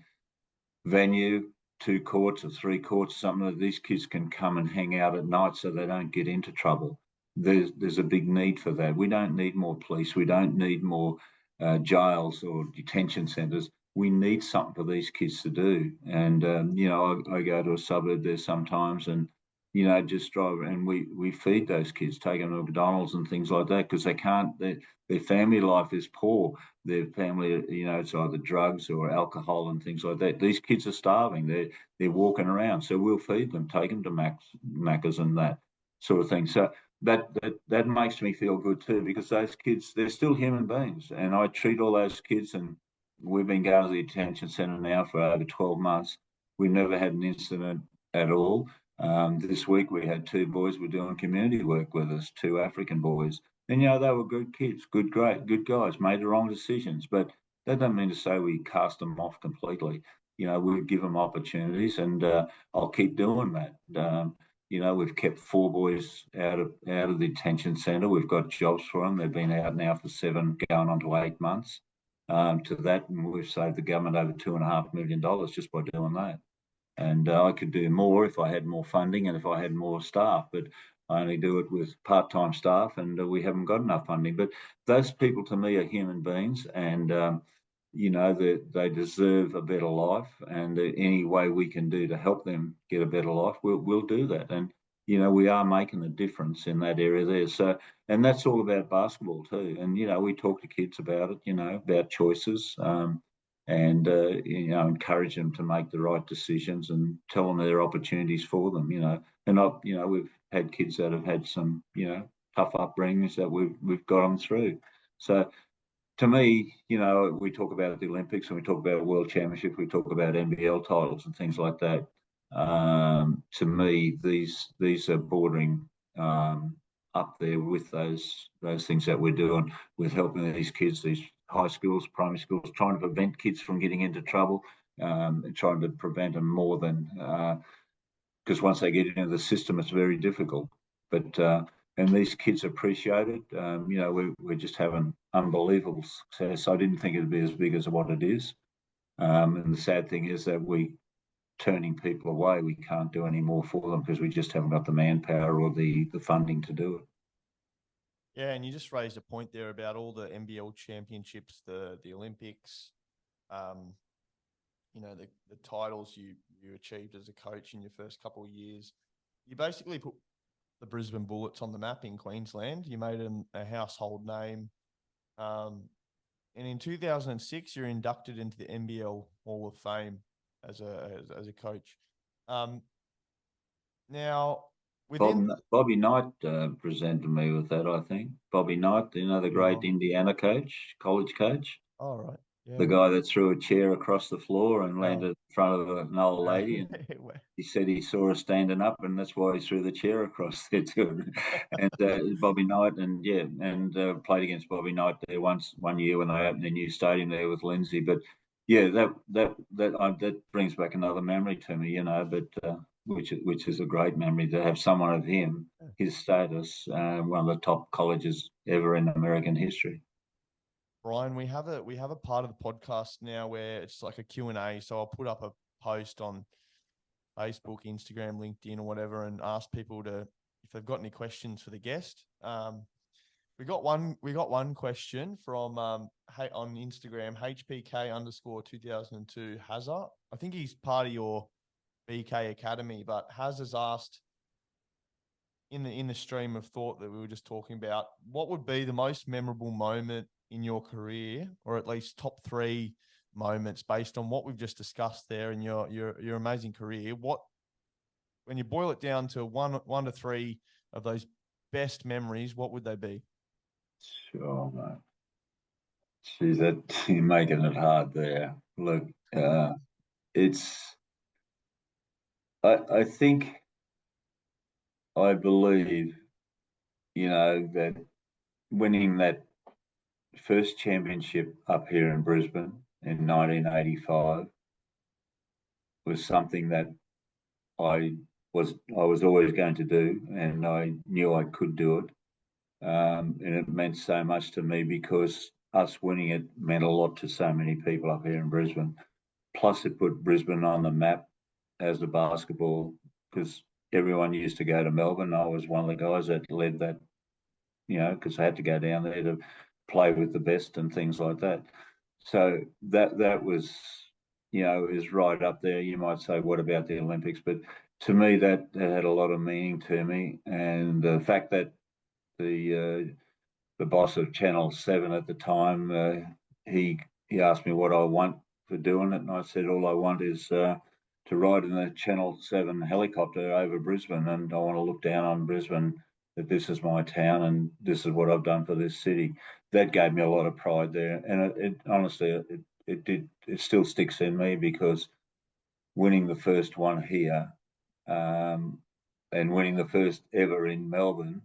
venue, 2 courts or 3 courts, something that these kids can come and hang out at night so they don't get into trouble. There's a big need for that. We don't need more police. We don't need more jails or detention centres. We need something for these kids to do. And I go to a suburb there sometimes, and just drive, and we feed those kids, take them to McDonald's and things like that, because they can't. Their family life is poor. Their family, it's either drugs or alcohol and things like that. These kids are starving. They're walking around. So we'll feed them, take them to Macca's and that sort of thing. So that makes me feel good too, because those kids, they're still human beings, and I treat all those kids. And we've been going to the detention centre now for over 12 months. We've never had an incident at all. This week we had 2 boys were doing community work with us, 2 African boys. And, they were good kids, good guys, made the wrong decisions. But that doesn't mean to say we cast them off completely. We give them opportunities, and I'll keep doing that. We've kept 4 boys out of the detention centre. We've got jobs for them. They've been out now for 7, going on to 8 months. to that, and we've saved the government over $2.5 million just by doing that. And I could do more if I had more funding and if I had more staff, but I only do it with part-time staff, and we haven't got enough funding. But those people, to me, are human beings, and they deserve a better life. And any way we can do to help them get a better life, we'll do that. And we are making a difference in that area there. So, and that's all about basketball too. And we talk to kids about it, about choices. And encourage them to make the right decisions and tell them there are opportunities for them. And we've had kids that have had some tough upbringings that we've got them through. So to me, we talk about the Olympics and we talk about World Championships, we talk about NBL titles and things like that. To me, these are bordering up there with those things that we're doing with helping these kids, these high schools, primary schools, trying to prevent kids from getting into trouble, and trying to prevent them more than because once they get into the system, it's very difficult. But and these kids appreciate it. We're just having unbelievable success. I didn't think it'd be as big as what it is. And the sad thing is that we turning people away. We can't do any more for them because we just haven't got the manpower or the funding to do it. Yeah, and you just raised a point there about all the NBL championships, the Olympics, the titles you achieved as a coach in your first couple of years. You basically put the Brisbane Bullets on the map in Queensland. You made them a household name. And in 2006, you're inducted into the NBL Hall of Fame as a coach. Now, Bobby Knight presented me with that, I think. Bobby Knight, the great Indiana coach, college coach. Oh, right. Yeah. The guy that threw a chair across the floor and landed in front of an old lady. And he said he saw her standing up, and that's why he threw the chair across there too. And Bobby Knight, and played against Bobby Knight there one year when they opened their new stadium there with Lindsay. But yeah, that brings back another memory to me, But which is a great memory to have someone of his status, one of the top colleges ever in American history. Brian, we have a part of the podcast now where it's like a Q&A. So I'll put up a post on Facebook, Instagram, LinkedIn, or whatever, and ask people if they've got any questions for the guest. We got one question from on Instagram, HPK_2002 Hazard. I think he's part of your BK Academy, but has asked in the stream of thought that we were just talking about, what would be the most memorable moment in your career, or at least top 3 moments based on what we've just discussed there in your amazing career? When you boil it down to one to 3 of those best memories, what would they be? Sure, mate. Geez, you're making it hard there. Look, I believe, that winning that first championship up here in Brisbane in 1985 was something that I was always going to do, and I knew I could do it. And it meant so much to me because us winning it meant a lot to so many people up here in Brisbane. Plus, it put Brisbane on the map as a basketball, because everyone used to go to Melbourne. I was one of the guys that led that, because I had to go down there to play with the best and things like that. So that was, is right up there. You might say, what about the Olympics? But to me, that had a lot of meaning to me. And the fact that the boss of Channel 7 at the time, he asked me what I want for doing it. And I said, all I want is to ride in the Channel 7 helicopter over Brisbane. And I want to look down on Brisbane, that this is my town and this is what I've done for this city. That gave me a lot of pride there. And it honestly, it still sticks in me, because winning the first one here, and winning the first ever in Melbourne,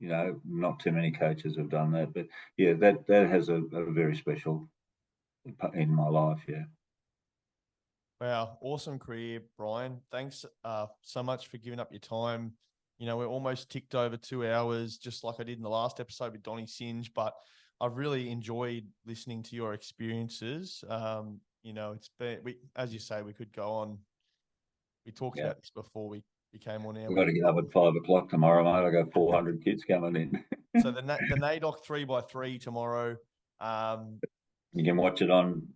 not too many coaches have done that. But yeah, that has a very special in my life. Yeah. Wow, awesome career, Brian. Thanks so much for giving up your time. We're almost ticked over 2 hours, just like I did in the last episode with Donnie Singe, but I've really enjoyed listening to your experiences. You know, it's been, as you say, we could go on. We talked about this before we came on air. We've got to get up at 5 o'clock tomorrow, mate. I got 400 kids coming in. So the NAIDOC 3x3 tomorrow. You can watch it on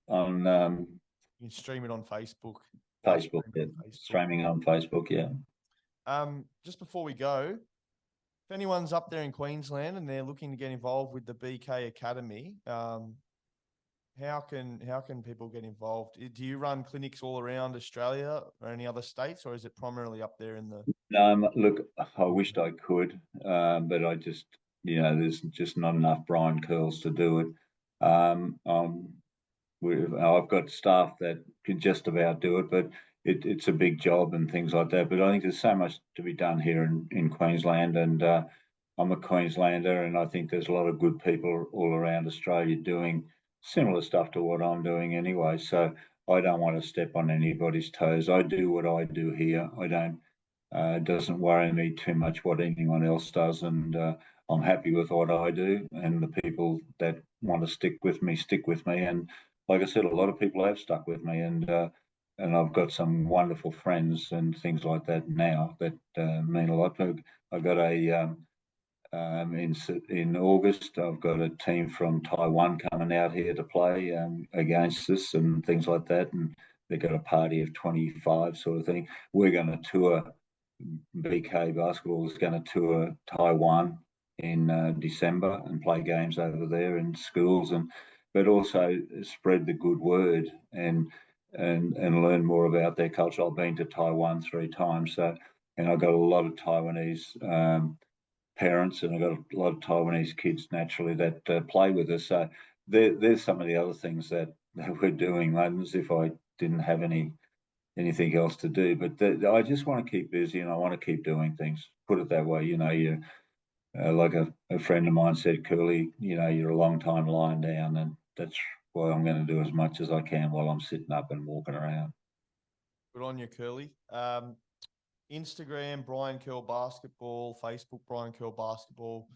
you can stream it on Facebook. Facebook, streaming on Facebook, yeah. Just before we go, if anyone's up there in Queensland and they're looking to get involved with the BK Academy, how can people get involved? Do you run clinics all around Australia or any other states, or is it primarily up there in the? Look, I wished I could, but I just, there's just not enough Brian Kerles to do it. I've got staff that can just about do it, but it's a big job and things like that. But I think there's so much to be done here in Queensland, and I'm a Queenslander, and I think there's a lot of good people all around Australia doing similar stuff to what I'm doing anyway. So I don't want to step on anybody's toes. I do what I do here. I don't. It doesn't worry me too much what anyone else does, and I'm happy with what I do. And the people that want to stick with me, stick with me. And like I said, a lot of people have stuck with me, and I've got some wonderful friends and things like that now that mean a lot. I've got in August, I've got a team from Taiwan coming out here to play against us and things like that, and they've got a party of 25 sort of thing. We're going to tour. BK Basketball is going to tour Taiwan in December and play games over there in schools, but also spread the good word and learn more about their culture. I've been to Taiwan 3 times, and I've got a lot of Taiwanese parents, and I've got a lot of Taiwanese kids naturally that play with us. So there's some of the other things that we're doing, like, as if I didn't have anything else to do. But I just want to keep busy, and I want to keep doing things. Put it that way, you like a friend of mine said, Kerle, you're a long time lying down, and that's why I'm going to do as much as I can while I'm sitting up and walking around. Good on you, Kerle. Instagram, Brian Kerle Basketball, Facebook, Brian Kerle Basketball.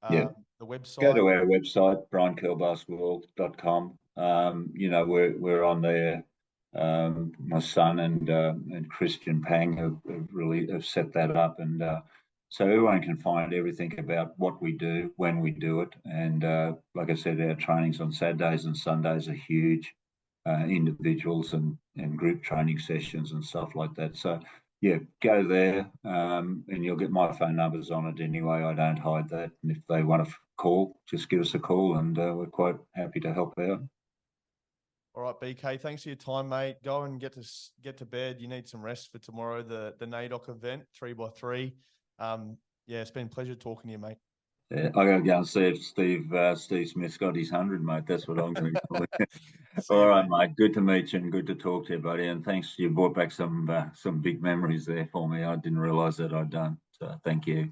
Yeah. The website. Go to our website, briankerlebasketball.com. We're on there. My son and Christian Pang have really set that up, and so everyone can find everything about what we do, when we do it, and like I said, our trainings on Saturdays and Sundays are huge, individuals and group training sessions and stuff like that. So yeah, go there, and you'll get my phone numbers on it anyway. I don't hide that, and if they want to call, just give us a call, and we're quite happy to help out. All right, BK, thanks for your time, mate. Go and get to bed. You need some rest for tomorrow, the NAIDOC event, 3x3. Yeah, it's been a pleasure talking to you, mate. Yeah, I got to go and see if Steve Smith's got his 100, mate. That's what I'm going to do. All right, mate. Good to meet you and good to talk to you, buddy. And thanks, you brought back some big memories there for me. I didn't realise that I'd done. So thank you.